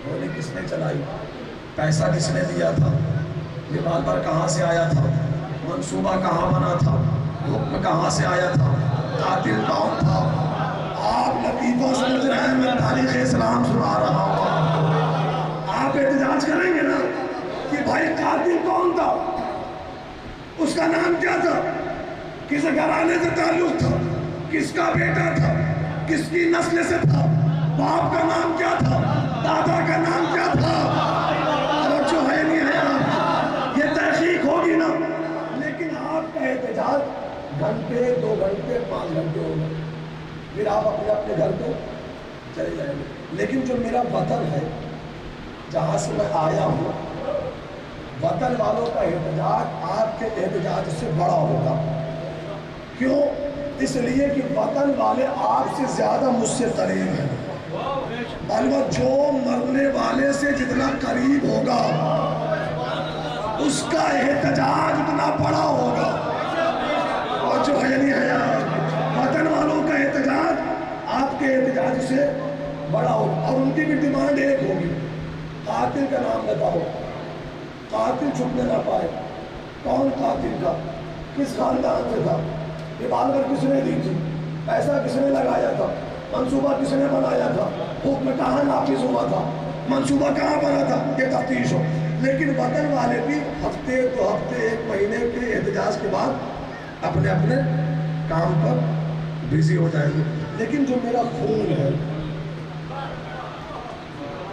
S3: گولی کس نے چلائی؟ پیسہ کس نے دیا تھا؟ ریوالور کہاں سے آیا تھا؟ منصوبہ کہاں بنا تھا؟ حکم کہاں سے آیا تھا؟ قاتل کون تھا؟ آپ لطیفہ سمجھ رہے ہیں، میں تاریخ اسلام سنا رہا ہوں. آپ احتجاج کریں گے نا کہ بھائی قاتل کون تھا، اس کا نام کیا تھا، کس گھرانے سے تعلق تھا، کس کا بیٹا تھا، کس کی نسل سے تھا، باپ کا نام کیا تھا، دادا کا نام کیا تھا. جو ہے نہیں ہے، یہ تحقیق ہوگی نا. لیکن آپ کا احتجاج گھنٹے 2 گھنٹے 5 گھنٹے ہو گئے، پھر آپ اپنے گھر کو چلے جائیں گے. لیکن جو میرا وطن ہے جہاں سے میں آیا ہوں، وطن والوں کا احتجاج آپ کے احتجاج سے بڑا ہوگا. کیوں؟ اس لیے کہ وطن والے آپ سے زیادہ مجھ سے قریب ہیں. البتہ جو مرنے والے سے جتنا قریب ہوگا اس کا احتجاج اتنا بڑا ہوگا. اور جو ہے نہیں ہے، وطن والوں کا احتجاج آپ کے احتجاج سے بڑا ہوگا. اور ان کی بھی ڈیمانڈ ایک ہوگی، قاتل کا نام بتاؤ، قاتل چھپنے نہ پائے. کون قاتل تھا، کس خاندان سے تھا، ریوالور کس نے دی تھی، پیسہ کس نے لگایا تھا، منصوبہ کس نے بنایا تھا، حکم کہاں نافذ ہوا تھا، منصوبہ کہاں بنا تھا، یہ تفتیش ہو. لیکن وطن والے بھی ہفتے 2 ہفتے 1 مہینے کے احتجاج کے بعد اپنے اپنے کام پر بزی ہو جائیں گے. لیکن جو میرا خون ہے،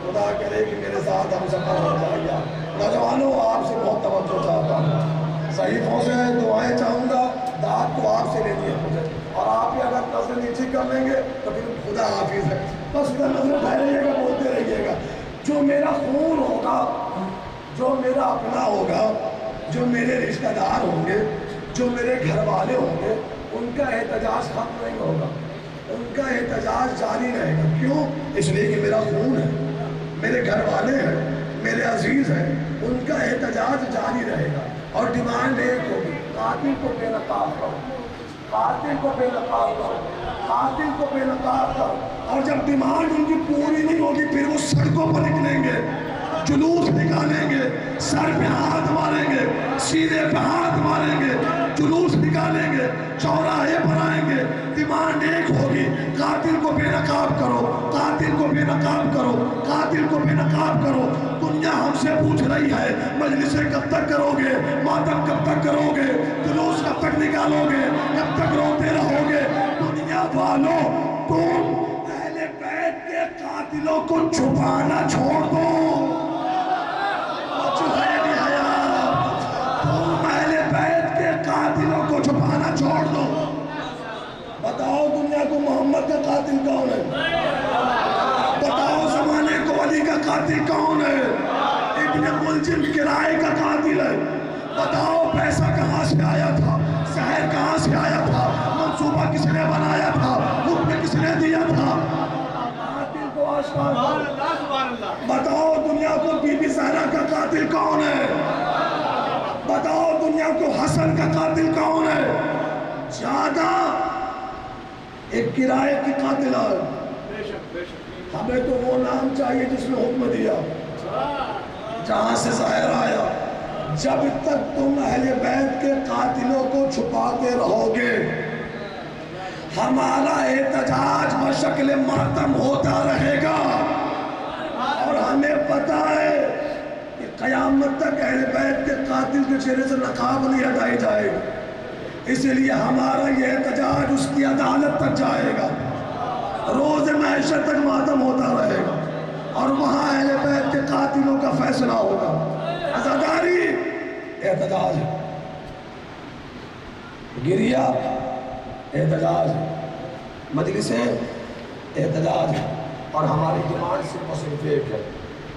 S3: خدا کرے کہ میرے ساتھ ہم سفر ہو جائے گا. نوجوانوں، آپ سے بہت توجہ چاہتا ہوں، صحیفوں سے دعائیں چاہوں گا، دعات تو آپ سے لینی ہے مجھے. اور آپ بھی اگر نظر نیچی کر لیں گے تو پھر خدا حافظ ہے، بس ادھر نظر اٹھائے رہیے گا، بولتے رہیے گا. جو میرا خون ہوگا، جو میرا اپنا ہوگا، جو میرے رشتہ دار ہوں گے، جو میرے گھر والے ہوں گے، ان کا احتجاج ختم نہیں ہوگا، ان کا احتجاج جاری رہے گا. کیوں؟ اس لیے کہ میرا خون ہے، میرے گھر والے ہیں، میرے عزیز ہیں، ان کا احتجاج جاری رہے گا. اور ڈیمانڈ ایک ہوگی، قاتل کو بے نقاب کرو، قاتل کو بے نقاب کرو، قاتل کو بے نقاب کرو. اور جب ڈیمانڈ ان کی پوری نہیں ہوگی پھر وہ سڑکوں پر نکلیں گے، جلوس نکالیں گے، سر پہ ہاتھ ماریں گے، سینے پہ ہاتھ ماریں گے، جلوس نکالیں گے، چوراہے پر آئیں گے. ڈیمانڈ ایک ہوگی، قاتل کو بے نقاب کرو، قاتل کو بے نقاب کرو، قاتل کو بے نقاب کرو. دنیا ہم سے پوچھ رہی ہے، مجلسیں کب تک کرو گے، ماتم کب تک کرو گے، جلوس کب تک نکالو گے، کب تک روتے رہو گے. دنیا والوں، تم اہل بیت کے قاتلوں کو چھپانا چھوڑ دو. قاتلوں کو چھپانا چھوڑ دو. بتاؤ دنیا کو محمد کا قاتل کون ہے، بتاؤ زمانے کو علی کا قاتل کون ہے، ابن ملجم کرائے کا قاتل ہے. بتاؤ پیسہ کہاں سے آیا تھا، شہر کہاں سے آیا تھا، منصوبہ کس نے بنایا تھا، حکم کس نے دیا تھا. قاتل کو آشکار کرو. بتاؤ دنیا کو بی بی زہرا کا قاتل کون ہے، بتاؤ دنیا کو حسن کا قاتل کون ہے. زیادہ ایک کرائے کی قاتل ہے. ہمیں تو وہ نام چاہیے جس نے حکم دیا، جہاں سے ظاہر آیا. جب تک تم اہل بیت کے قاتلوں کو چھپاتے رہو گے، ہمارا احتجاج بشکل ماتم ہوتا رہے گا. اور ہمیں پتہ ہے کہ قیامت تک اہل بیت کے قاتل کے چہرے سے نقاب نہیں ہٹائی جائے گی. اس لیے ہمارا یہ احتجاج اس کی عدالت تک جائے گا، روز محشر تک ماتم ہوتا رہے گا، اور وہاں اہل بیت کے قاتلوں کا فیصلہ ہوگا. عزاداری احتجاج ہے، گریا احتجاج ہے، مجلسیں احتجاج ہے، اور ہماری ڈیمانڈ صرف اور صرف ایک ہے،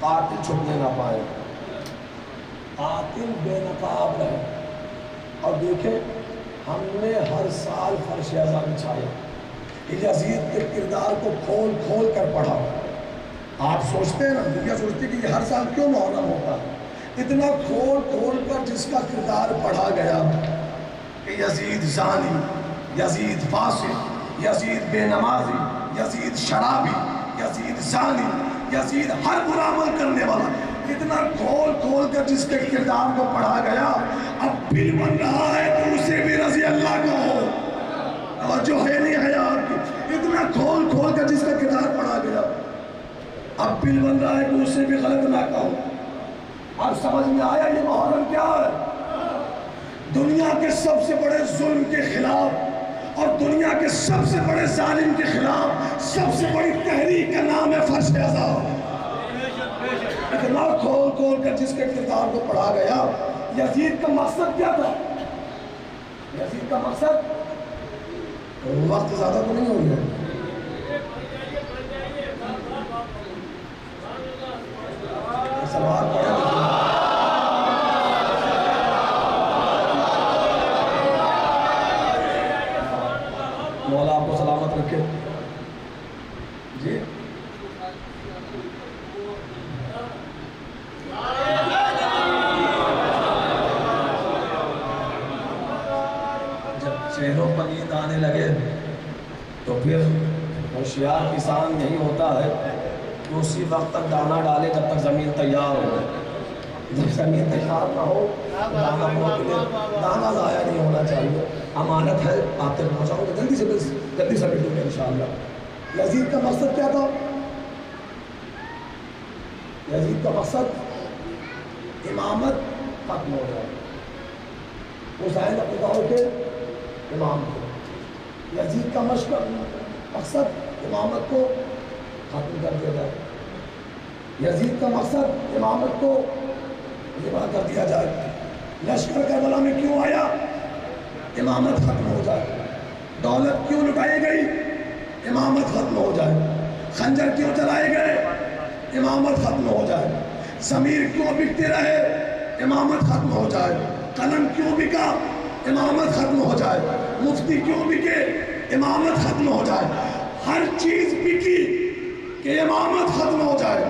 S3: قاتل چھپنے نہ پائے، قاتل بے نقاب رہے۔ اور دیکھیں ہم نے ہر سال فرش ازاں بچھایا، یزید کے کردار کو کھول کھول کر پڑھا۔ آپ سوچتے ہیں نا، دنیا سوچتی کہ یہ ہر سال کیوں محرم ہوتا ہے؟ اتنا کھول کھول کر جس کا کردار پڑھا گیا کہ یزید زانی، یزید فاسق، یزید بے نمازی، یزید شرابی، یزید زانی، یزید ہر برا عمل کرنے والا، اتنا کھول کھول کر جس کے کردار کو پڑھا گیا، اب بل بن رہا ہے تو اسے بھی رضی اللہ کو ہو، اور جو ہے نہیں ہے آپ کی، اتنا کھول کھول کر جس کا کردار پڑھا گیا، اب بل بن رہا ہے کہ اسے بھی غلط نہ کہو۔ اب سمجھ میں آیا یہ محرم کیا ہے؟ دنیا کے سب سے بڑے ظلم کے خلاف اور دنیا کے سب سے بڑے ظالم کے خلاف سب سے بڑی تحریک کا نام ہے فرش ازاں۔ اتنا کھول کھول کر جس کے کردار کو پڑھا گیا۔ یزید کا مقصد کیا تھا؟ یزید کا مقصد، وقت زیادہ تو نہیں ہو گیا، سوال پڑھیں مولا آپ کو سلامت رکھے جی۔ جب چہروں پر نیند آنے لگے تو پھر ہوشیار کسان یہی ہوتا ہے کہ اسی وقت تک دانا ڈالے جب تک زمین تیار ہو۔ جب زمین تیار نہ ہو دانا بوتے، دانا ضائع نہیں ہونا چاہیے، امانت ہے، آپ تک پہنچاؤں گا، جلدی سے ملوں گے انشاءاللہ۔ یزید کا مقصد کیا تھا؟ یزید کا مقصد امامت ختم ہو جائے، حسین اپنے دور کے امام تھے، یزید کا مقصد امامت کو ختم کر دیا جائے، یزید کا مقصد امامت کو ذبح کر دیا جائے۔ لشکر کربلا میں کیوں آیا؟ امامت ختم ہو جائے۔ دولت کیوں لٹائی گئی؟ امامت ختم ہو جائے۔ خنجر کیوں چلائے گئے؟ امامت ختم ہو جائے۔ ضمیر کیوں بکتے رہے؟ امامت ختم ہو جائے۔ قلم کیوں بکا؟ امامت ختم ہو جائے۔ مفتی کیوں بکے؟ امامت ختم ہو جائے۔ ہر چیز بکی کہ امامت ختم ہو جائے۔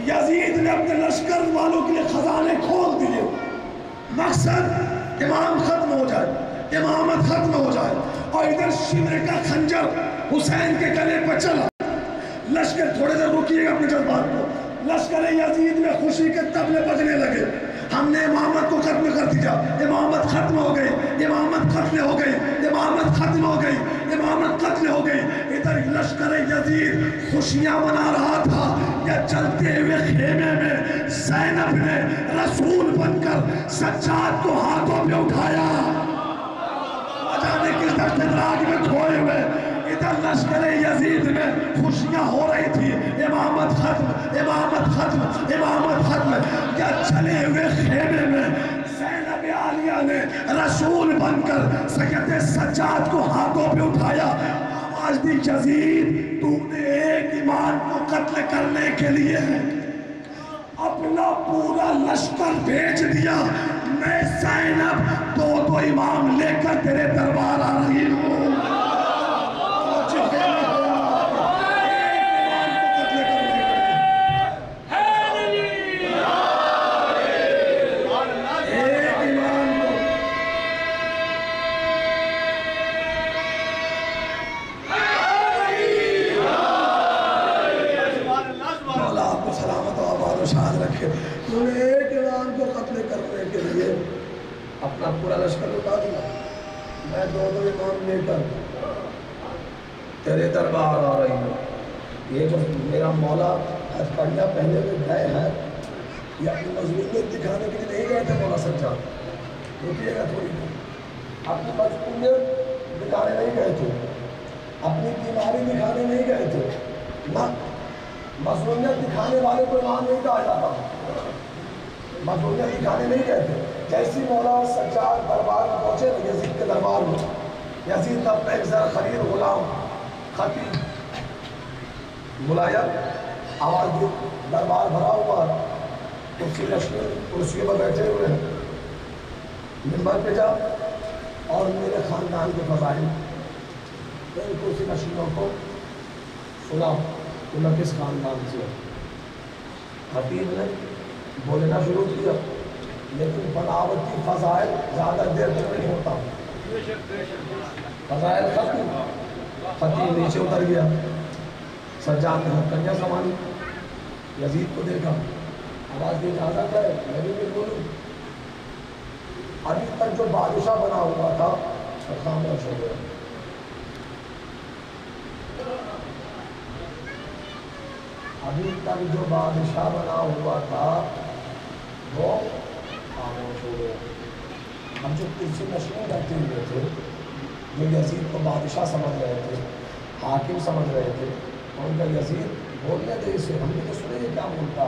S3: یزید نے اپنے لشکر والوں کے لیے خزانے کھول دیے، مقصد امام ختم ہو جائے، امامت ختم ہو جائے۔ اور ادھر شمر کا خنجر حسین کے گلے پہ چلا۔ لشکر تھوڑے دیر رکیے گا اپنے جذبات کو، لشکر یزید میں خوشی کے طبلے بجنے لگے، ہم نے امامت کو ختم کر دیا، امامت ختم ہو گئی، امامت ختم ہو گئی، امامت ختم ہو گئی، امامت ختم ہو گئی۔ ادھر لشکر یزید خوشیاں منا رہا تھا کہ چلتے ہوئے خیمے میں زینب نے رسول بن کر سجاد کو ہاتھوں میں اٹھایا، جانے کس دشت دراگ میں کھوئے ہوئے۔ ادھر لشکر یزید میں خوشیاں ہو رہی تھی، امامت ختم، امامت ختم، امامت ختم۔ کیا چلے ہوئے خیمے میں زینب عالیہ نے رسول بن کر سید سجاد کو ہاتھوں پہ اٹھایا، آواز دی، یزید تو نے ایک امام کو قتل کرنے کے لیے اپنا پورا لشکر بھیج دیا، میں زینب دو امام لے کر تیرے دربار آ رہی ہوں۔ انہوں نے ایک امام کو قتل کرنے کے لیے اپنا پورا لشکر اٹھا دیا، میں دو امام لے کر تیرے دربار آ رہی ہوں۔ یہ جو میرا مولا ہتھکڑیاں پہنے ہوئے گئے ہیں، یہ اپنی مظلومیت دکھانے کے لیے نہیں گئے تھے مولا سجاد، رکیے گا تھوڑی دیر، اپنی مظلومیت دکھانے نہیں گئے تھے، اپنی بیماری دکھانے نہیں گئے تھے، نہ مظلومیت دکھانے والے کو امام نہیں کہا جاتا، مظلومیت دکھانے نہیں گئے تھے. جیسی مولا سجاد دربار میں پہنچے نا یزید کے دربار میں، یزید نے اپنا ایک زر خلیل غلام خطیب بلایا، آواز دی، دربار بھرا ہوا، کرسیوں پر بیٹھے ہوئے ہیں، منبر پہ جا اور میرے خاندان کے فضائل ان کرسی نشینوں کو سنا کہ میں کس خاندان سے ہوں. خطیب نے بولنا شروع کیا، لیکن بناوٹی فضائل زیادہ دیر تک نہیں ہوتا. فضائل ختم، خطیب نیچے اتر گیا. سجاد نے کنیا سنبھالی، یزید کو دیکھا، آواز دی اجازت ہے میں بھی بولوں. ابھی تک جو بادشاہ بنا ہوا تھا خاموش ہو گیا. ابھی تک جو بادشاہ بنا ہوا تھا وہ خاموش ہو گیا. ہم جو کرسی نشین بیٹھے ہوئے تھے، جو یزید کو بادشاہ سمجھ رہے تھے، حاکم سمجھ رہے تھے، ان کا یزید بولنے دے اسے، ہم نے تو سنے یہ کیا بولتا.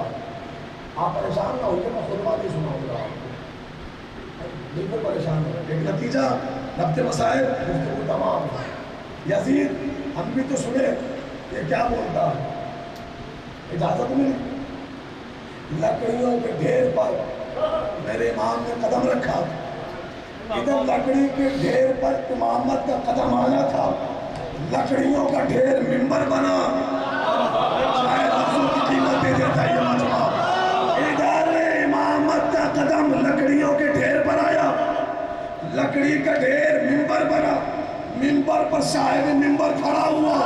S3: آپ پریشان نہ ہوئیے، میں خطبہ نہیں سناؤں گا آپ کو، بالکل پریشان ہو. ایک نتیجہ ربط مسائل گفتگو تمام. یزید ہم بھی تو سنے یہ کیا بولتا ہے. اجازت ملی، لکڑیوں کے ڈھیر پر میرے امام نے قدم رکھا. ادھر لکڑی کے ڈھیر پر امامت کا قدم آنا تھا، لکڑیوں کا ڈھیر منبر بنا. شاید لفظوں کی قیمت دے دیتا یہ مجمع. ادھر امامت کا قدم لکڑیوں کے ڈھیر پر آیا، لکڑی کا ڈھیر منبر بنا. منبر پر صاحب منبر کھڑا ہوا،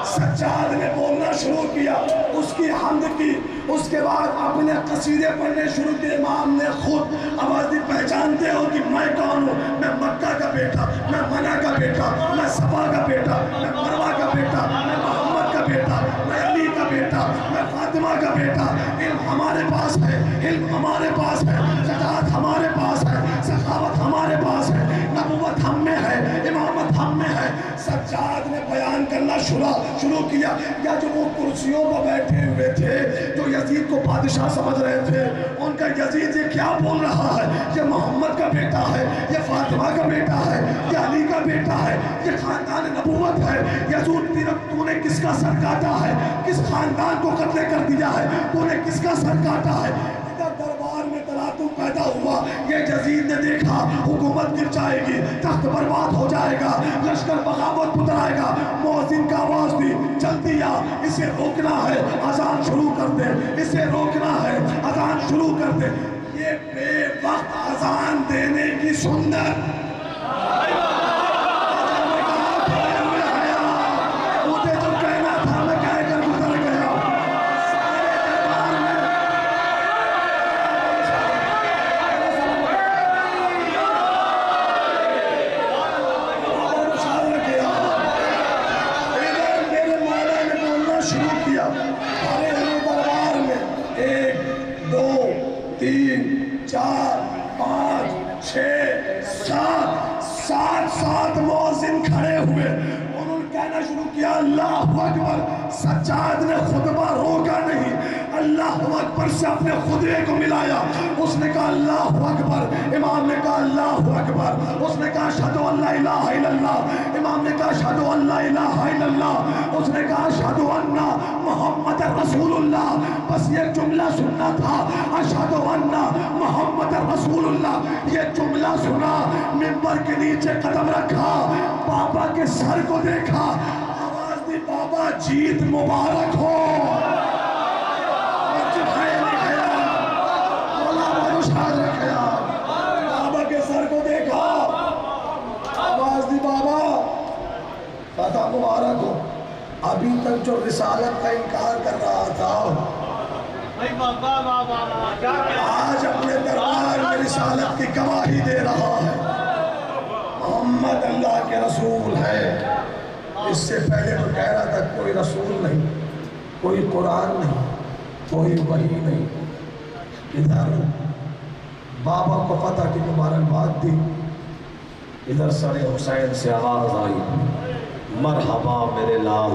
S3: سجاد نے بولنا شروع کیا، اس کی حمد کی، اس کے بعد اپنے قصیدے پڑھنے شروع کیے. امام نے خود آواز دی، پہچانتے ہو کہ میں کون ہوں؟ میں مکہ کا بیٹا، میں منع کا بیٹا، میں صفا کا بیٹا، میں مروہ کا بیٹا، میں محمد کا بیٹا، میں علی کا بیٹا، میں فاطمہ کا بیٹا. علم ہمارے پاس ہے، علم ہمارے پاس ہے، شجاعت ہمارے پاس ہے، سخاوت ہمارے پاس ہے، نبوت ہم میں ہے، امامت ہم میں ہے. سجاد نے بیان کرنا شروع کیا. یا جو وہ کرسیوں پر بیٹھے ہوئے تھے، جو یزید کو بادشاہ سمجھ رہے تھے، ان کا یزید یہ کیا بول رہا ہے؟ یہ محمد کا بیٹا ہے، یہ فاطمہ کا بیٹا ہے، یہ علی کا بیٹا ہے، یہ خاندان نبوت ہے. یزید تو نے کس کا سر کاٹا ہے؟ کس خاندان کو قتل کر دیا ہے؟ تو نے کس کا سر کاٹا ہے؟ دربار میں تلاطم پیدا ہوا. یہ یزید نے دیکھا حکومت گر جائے گی، تخت برباد ہو جائے گا، لشکر بغاوت پترائے گا. مؤذن کا آواز دی، جلدی آ، اسے روکنا ہے، اذان شروع کر دے، اسے روکنا ہے، اذان شروع کر دے. یہ بے وقت اذان دینے کی سنت مجھے جو کہنا تھا میں کہہ کر گزر گیا. دربار میں 1 2 3 4 5 6 7 مؤذن کھڑے ہوئے. انہوں نے کہنا شروع کیا اللہ اکبر. سجاد نے خطبہ روکا نہیں، اللہ اکبر سے اپنے خطبے کو ملایا. اس نے کہا اللہ اکبر، امام نے کہا اللہ اکبر. اس نے کہا اشہد ان لا الہ الا اللہ، امام نے کہا اشہد ان لا الہ الا اللہ. اس نے کہا اشہد ان محمد رسول اللہ. بس یہ جملہ سننا تھا، اشہد ان محمد رسول اللہ. یہ جملہ سنا، منبر کے نیچے قدم رکھا، بابا کے سر کو دیکھا، آواز دی بابا جیت مبارک ہو. بابا کے سر کو دیکھا، آواز دی بابا فتح مبارک ہو. ابھی تک جو رسالت کا انکار کر رہا تھا، آج اپنے دربار میں رسالت کی گواہی دے رہا ہے. محمد اللہ کے رسول ہے. اس سے پہلے تو کہہ رہا تھا کوئی رسول نہیں، کوئی قرآن نہیں، کوئی وحی نہیں. ادھر بابا کو فتح کی مبارکباد دی، ادھر سر حسین سے آواز آئی مرحبا میرے لال،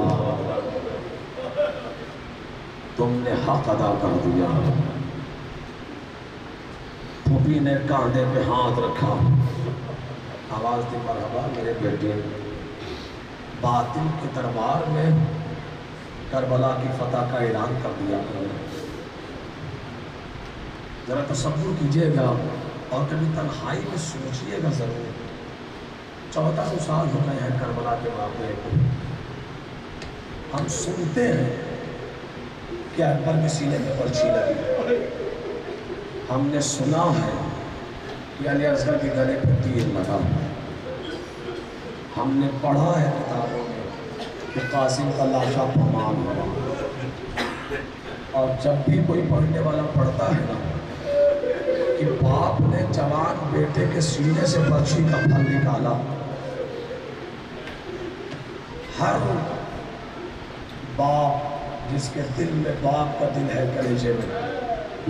S3: تم نے حق ادا کر دیا.
S2: फूफी ने कांधे पे हाथ रखा, आवाज़ दी मरहबा मेरे बेटे, बातिल के दरबार में करबला की फतह का ऐलान कर दिया करो। ज़रा तसव्वुर कीजिएगा और कभी तन्हाई में सोचिएगा ज़रूर। 14 साल हो गए हैं करबला के वाक़े को। हम सुनते हैं कि अकबर के सीने में पर्ची लगी, हमने सुना है कि अली असगर के गले पर तीर लगा, हमने पढ़ा है किताबों में कि कासिम का लाशा पमान हुआ। और जब भी कोई पढ़ने वाला पढ़ता है ना कि बाप ने जवान बेटे के सीने से पर्ची का फल निकाला, हर बाप जिसके दिल में बाप का दिल है कलेजे में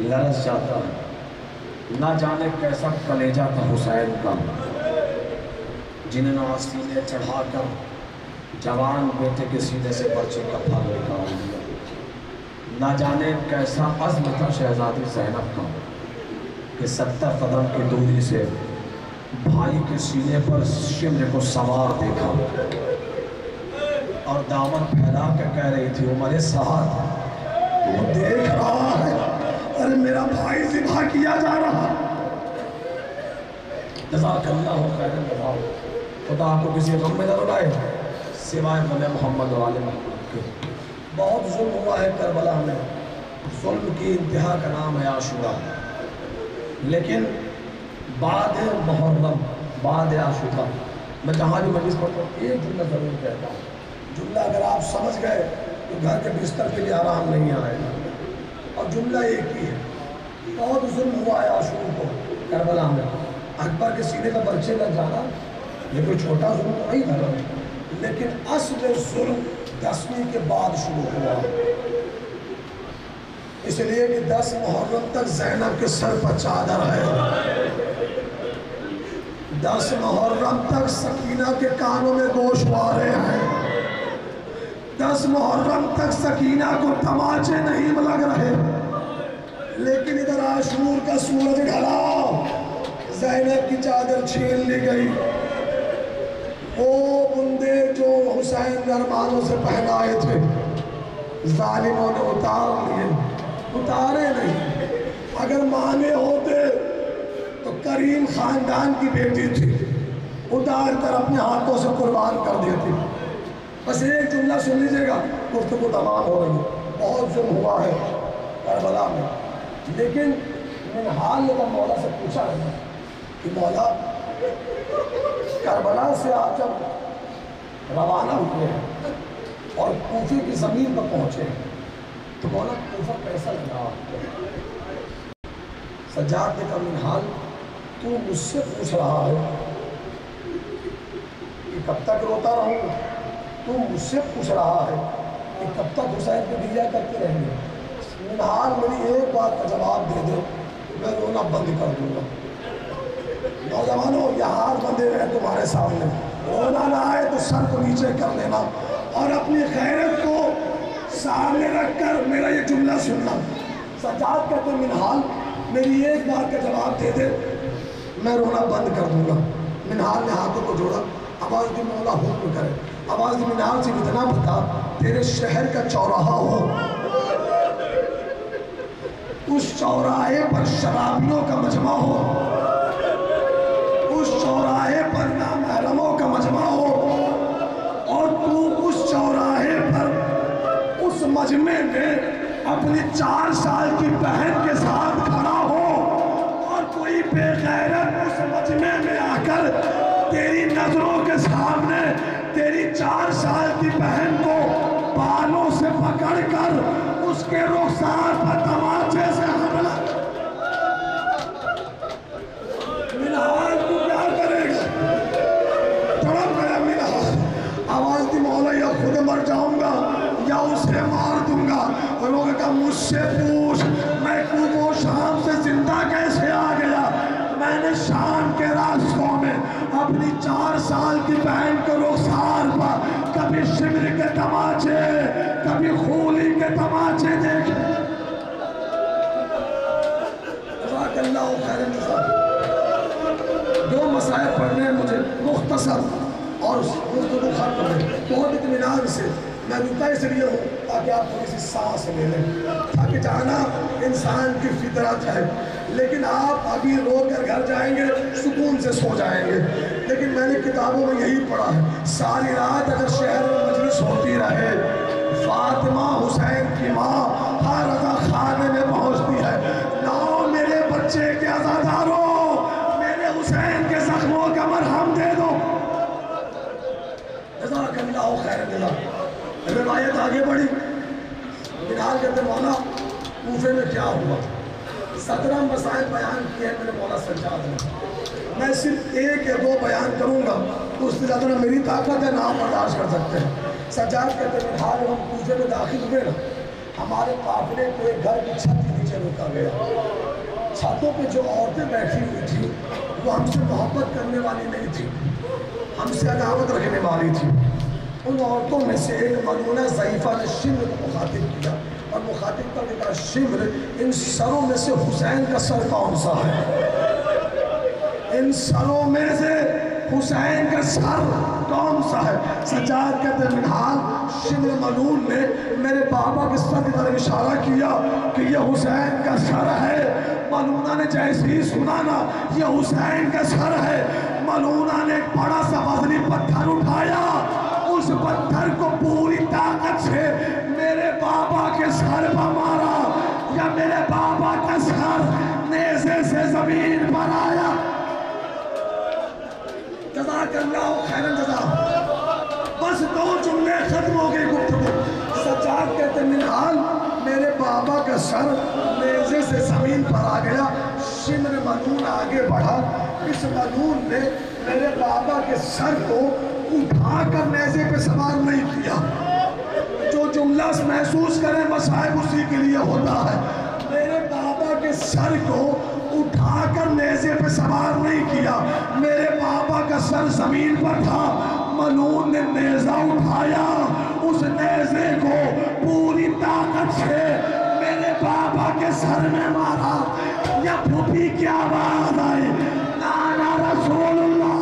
S2: लरस जाता है। ना जाने कैसा कलेजा था हुसैन का, जिन्होंने सीने चढ़ाकर जवान बेटे के सीने से पर्ची का फल निकाल दिया। ना जाने कैसा अज़्म था शहजादी ज़ैनब का कि 70 कदम की दूरी से भाई के सीने पर शिमर को सवार देखा और दामन फैला कर कह रही थी, उमर साहब वो देख रहा है, अरे मेरा भाई ज़िबा किया जा रहा। जज़ाकल्लाहु खैरन जज़ा, खुदा आपको किसी गम में न रुलाए सिवाय गम मोहम्मद और आले मोहम्मद के। बहुत जुल्म हुआ है करबला में, जुल्म की इंतहा का नाम है आशूरा। लेकिन बाद मुहर्रम, बाद आशूरा, मैं जहाँ भी मजलिस पढ़ता हूँ एक जुमला ज़रूर कहता हूँ। जुमला अगर आप समझ गए तो घर के बिस्तर के लिए आराम नहीं आएगा। और जुमला एक ही है, बहुत जुल्म हुआ है आशूर को करबला में। अकबर के सीने का पर्चे लग जाना ये कोई छोटा जुल्म तो नहीं था, लेकिन असल जुल्म 10वीं के बाद शुरू हुआ, इसलिए कि 10 मुहर्रम तक ज़ैनब के सर पर चादर है। 10 मुहर्रम तक सकीना के कानों में गोशवारे हैं। 10 मुहर्रम तक सकीना को तमाचे नहीं लग रहे। लेकिन इधर आशूर का सूरज ढला, ज़ैनब की चादर छीन ली गई। वो बुंदे जो हुसैन ने अरमानों से पहनाए थे जालिमों ने उतार लिए, उतारे नहीं। अगर माने होते तो करीम खानदान की बेटी थी, उतार कर अपने हाथों से कुर्बान कर देती। बस एक जुमला सुन लीजिएगा, गुफ्तगू तमाम हो रही है। बहुत जुल्म हुआ है करबला में, लेकिन मिनहाल ने मौला से पूछा है कि मौला करबला से आप जब रवाना हुए हैं और कूफे की ज़मीन पर पहुँचे तो मौला कूफा कैसा लगा आपको? सज्जाद ने कहा, मिनहाल तू मुझसे पूछ रहा है कि कब तक रोता रहूँगा? तू मुझसे पूछ रहा है कि कब तक हुसैन को दिया करते रहेंगे? मिनहाल मेरी एक बात का जवाब दे दो, मैं रोना बंद कर दूँगा। नौजवानों, ये हाथ बंधे रहे तुम्हारे सामने, रोना ना आए तो सर को नीचे कर लेना और अपनी खैरत को सामने रखकर मेरा ये जुमला सुनना। सज्जाद कहते मिनहाल मेरी एक बात का जवाब दे दे, मैं रोना बंद कर दूंगा। मिनहाल ने हाथों को जोड़ा, आवाज़ दी मौला हुक्म करे। आवाज़ दी मिनहाल से इतना बता, तेरे शहर का चौराहा हो, उस चौराहे पर शराबियों का मजमा हो, उस चौराहे पर नामहरमों का मजमा हो, और तू उस चौराहे पर उस मजमे में अपनी 4 साल की बहन के साथ खड़ा हो और कोई बेगैरत उस मजमे में आकर तेरी नजरों के सामने तेरी 4 साल की बहन को बालों से पकड़कर उसके रुखसार पर तमाचे से हमला। मिनहाल तू क्या करेगा? तड़प गया मिनहाल, आवाज दी मौला या खुद मर जाऊंगा या उसे मार दूंगा। लोगों का मुझसे पूछ मैं वो शाम से जिंदा कैसे आ गया? मैंने शाम के रास्तों में अपनी 4 साल की बहन को रुखसार पर कभी शिमर के तमाचे, कभी खूली के तमाचे देखे।
S3: जज़ाकल्लाहु खैरन जज़ा। दो मसाइल पढ़ने हैं मुझे मुख्तसर और गुफ्तगू खत्म है। बहुत इत्मीनान से मैं रुका इसलिए हूँ ताकि आप थोड़ी सी सांस ले लें। ताकि जाना इंसान की फितरत है, लेकिन आप अभी रो कर घर जाएंगे सुकून से सो जाएंगे। लेकिन मैंने किताबों में यही पढ़ा है, सारी रात अगर शहर में मजलिस होती रहे, फातिमा हुसैन की माँ हर रज़ा खाने में पहुँचती है, लाओ मेरे बच्चे के अज़ादारों, मेरे हुसैन के जख्मों का मरहम दे दो। जज़ाकल्लाहु खैरन जज़ा। रिवायत आगे बढ़ी, बिलाल कहते मौला कूफे में क्या हुआ। 17 मसाइल बयान किए हैं मेरे मौला सज्जाद ने, मैं सिर्फ एक या दो बयान करूँगा, उससे ज़्यादा ना मेरी ताकत है ना आप बर्दाश्त कर सकते हैं। सज्जाद कहते हैं बिलाल हम कूफे में दाखिल हुए ना, हमारे काफिले को एक घर की छत के नीचे रोका गया। छतों पे जो औरतें बैठी हुई थी वो हमसे मोहब्बत करने वाली नहीं थी, हमसे अदावत रखने वाली थी। उन औरतों में से एक मलूना ज़ईफ़ा ने शिम्र को मुखातिब किया और मुखातिब करने का शिम्र, इन सरों में से हुसैन का सर कौन सा है? इन सरों में से हुसैन का सर कौन सा है? सज्जाद कहते मिनहाल शिम्र मलून ने मेरे बाबा के सर की तरफ इशारा किया कि यह हुसैन का सर है। मलूना ने जैसे ही सुना ना यह हुसैन का सर है, मलूना ने एक बड़ा सा वज़नी पत्थर उठाया, उस पत्थर को पूरी ताकत से मेरे बाबा के सर पर मारा, या मेरे बाबा का सर नेज़े से जमीन पर आया। जज़ाकल्लाहु खैरन जज़ा। बस दो जुमले खत्म हो गए गुफ्तगू। सज्जाद कहते मिनहाल मेरे बाबा का सर नेज़े से जमीन पर आ गया। शिम्र मलून आगे बढ़ा, इस मलून ने मेरे बाबा के सर को उठाकर नेज़े पे सवार नहीं किया। जो जुमला महसूस करें मसाइब उसी के लिए होता है। मेरे बाबा के सर को उठाकर नेज़े पे सवार नहीं किया, मेरे बाबा का सर जमीन पर था, मलून ने नेज़ा उठाया, उस नेज़े को पूरी ताकत से मेरे बाबा के सर में मारा। या फूफी की आवाज आई, नाना रसूलुल्लाह।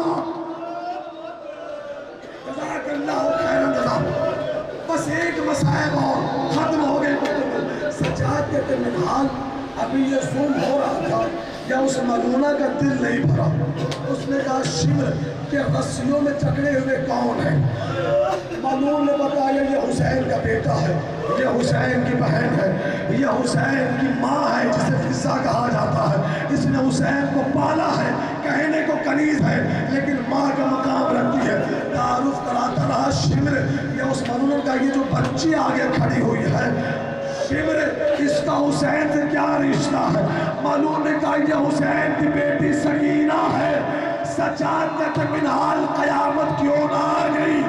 S3: जज़ाकल्लाहु खैरन जज़ा। बस एक मसाइब और खत्म हो गए। सज्जाद कहते मिनहाल अभी ये ज़ूम हो रहा था या उस मलूना का दिल नहीं भरा। उसने कहा शिम्र के रस्सियों में जकड़े हुए कौन है? मलून ने बताया ये हुसैन का बेटा है, ये हुसैन की बहन है, ये हुसैन की माँ है जिसे फिज़ा कहा जाता है, इसने हुसैन को पाला है, कहने को कनीज़ है लेकिन माँ का मकाम रखती है। तारुफ कराता रहा शिम्र, ये उस मलून का ये जो बच्ची आगे खड़ी हुई है, शिम्र इसका हुसैन से क्या रिश्ता है? मलून ने कहा ये हुसैन की बेटी सकीना है। सज्जाद कहते मिनहाल क़यामत क्यों ना आ गई।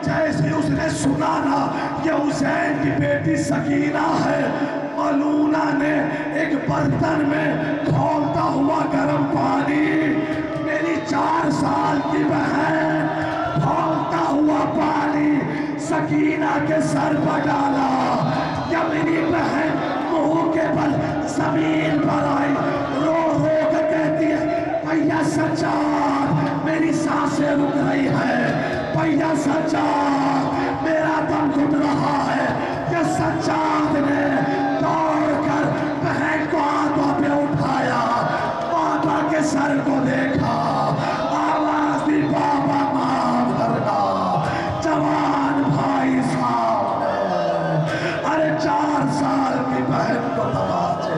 S3: जैसे उसने सुना ना ये हुसैन की बेटी सकीना है, मलूना ने एक बर्तन में खौलता हुआ गर्म पानी मेरी 4 साल की बहन, खौलता हुआ पानी सकीना के सर पर डाला। या मेरी बहन मुंह के बल जमीन पर आई, रो रो कर कहती है भैया सज्जाद मेरी सांसें रुक रही है, भैया सज्जाद मेरा दम घुट रहा है। या सज्जाद ने दौड़कर बहन को हाथों पे उठाया, बाबा के सर को देखा, आवाज दी बाबा माफ करना। जवान भाई साहब ने अरे 4 साल की बहन को तमाचे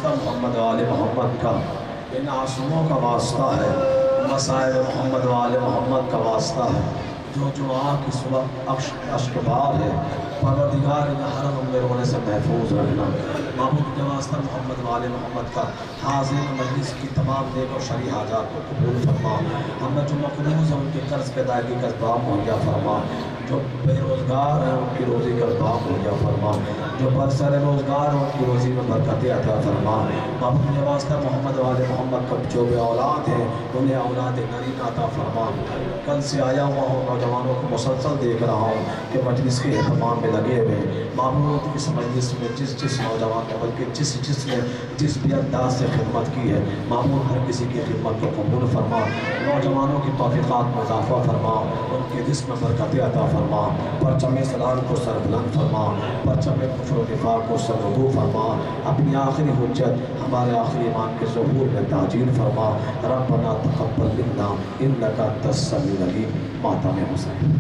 S2: मोहम्मद वाले मोहम्मद का इन आसमों का वास्ता है, मसाइब मोहम्मद वाले मोहम्मद का वास्ता है। जो आँख इस वक्त अश्कबार है, परवरदिगार इन हरम में रोने से महफूज रखना। महमूद के वास्ता मोहम्मद वाले मोहम्मद का हाजिर मजलिस की तमाम नेक और शरी हाजात को कबूल फरमा। हमने जो मक़रूज़ हैं उनके कर्ज़ के अदायगी का असबाब मुहैया फरमा। जो बेरोज़गार हैं उनकी रोज़ी का बाप हो गया फरमा, जो बरसर रोज़गार हैं उनकी रोज़ी में बरकत अता फरमा। बाबू ने वास्ता मोहम्मद वाले मोहम्मद का जो भी औलाद हैं उन्हें औलाद नरीन अता फरमा। कल से आया हुआ हूँ नौजवानों को मुसलसल देख रहा हूँ कि मजलिस के एहतमाम में लगे हुए। मामूद इस मजलिस में जिस नौजवान ने बल्कि जिसने जिस भी अंदाज से खिदमत की है मामूद हर किसी की खिदमत को कबूल फरमा। नौजवानों की तौफ़ीक़ात में इज़ाफ़ा फरमा, उनके रिज़्क़ में बरकत अता फरमा, परचम इस्लाम को सरबुलंद फरमा, परचम कुफ्र व निफ़ाक़ को सरबू फरमा। अपनी आखिरी हुज्जत हमारे आखिरी ईमान के ज़हूर में ताजील फरमा। रब्बना तक़ब्बल मिन्ना इन्नका अंतस समीउल अलीम। मातम हुसैन।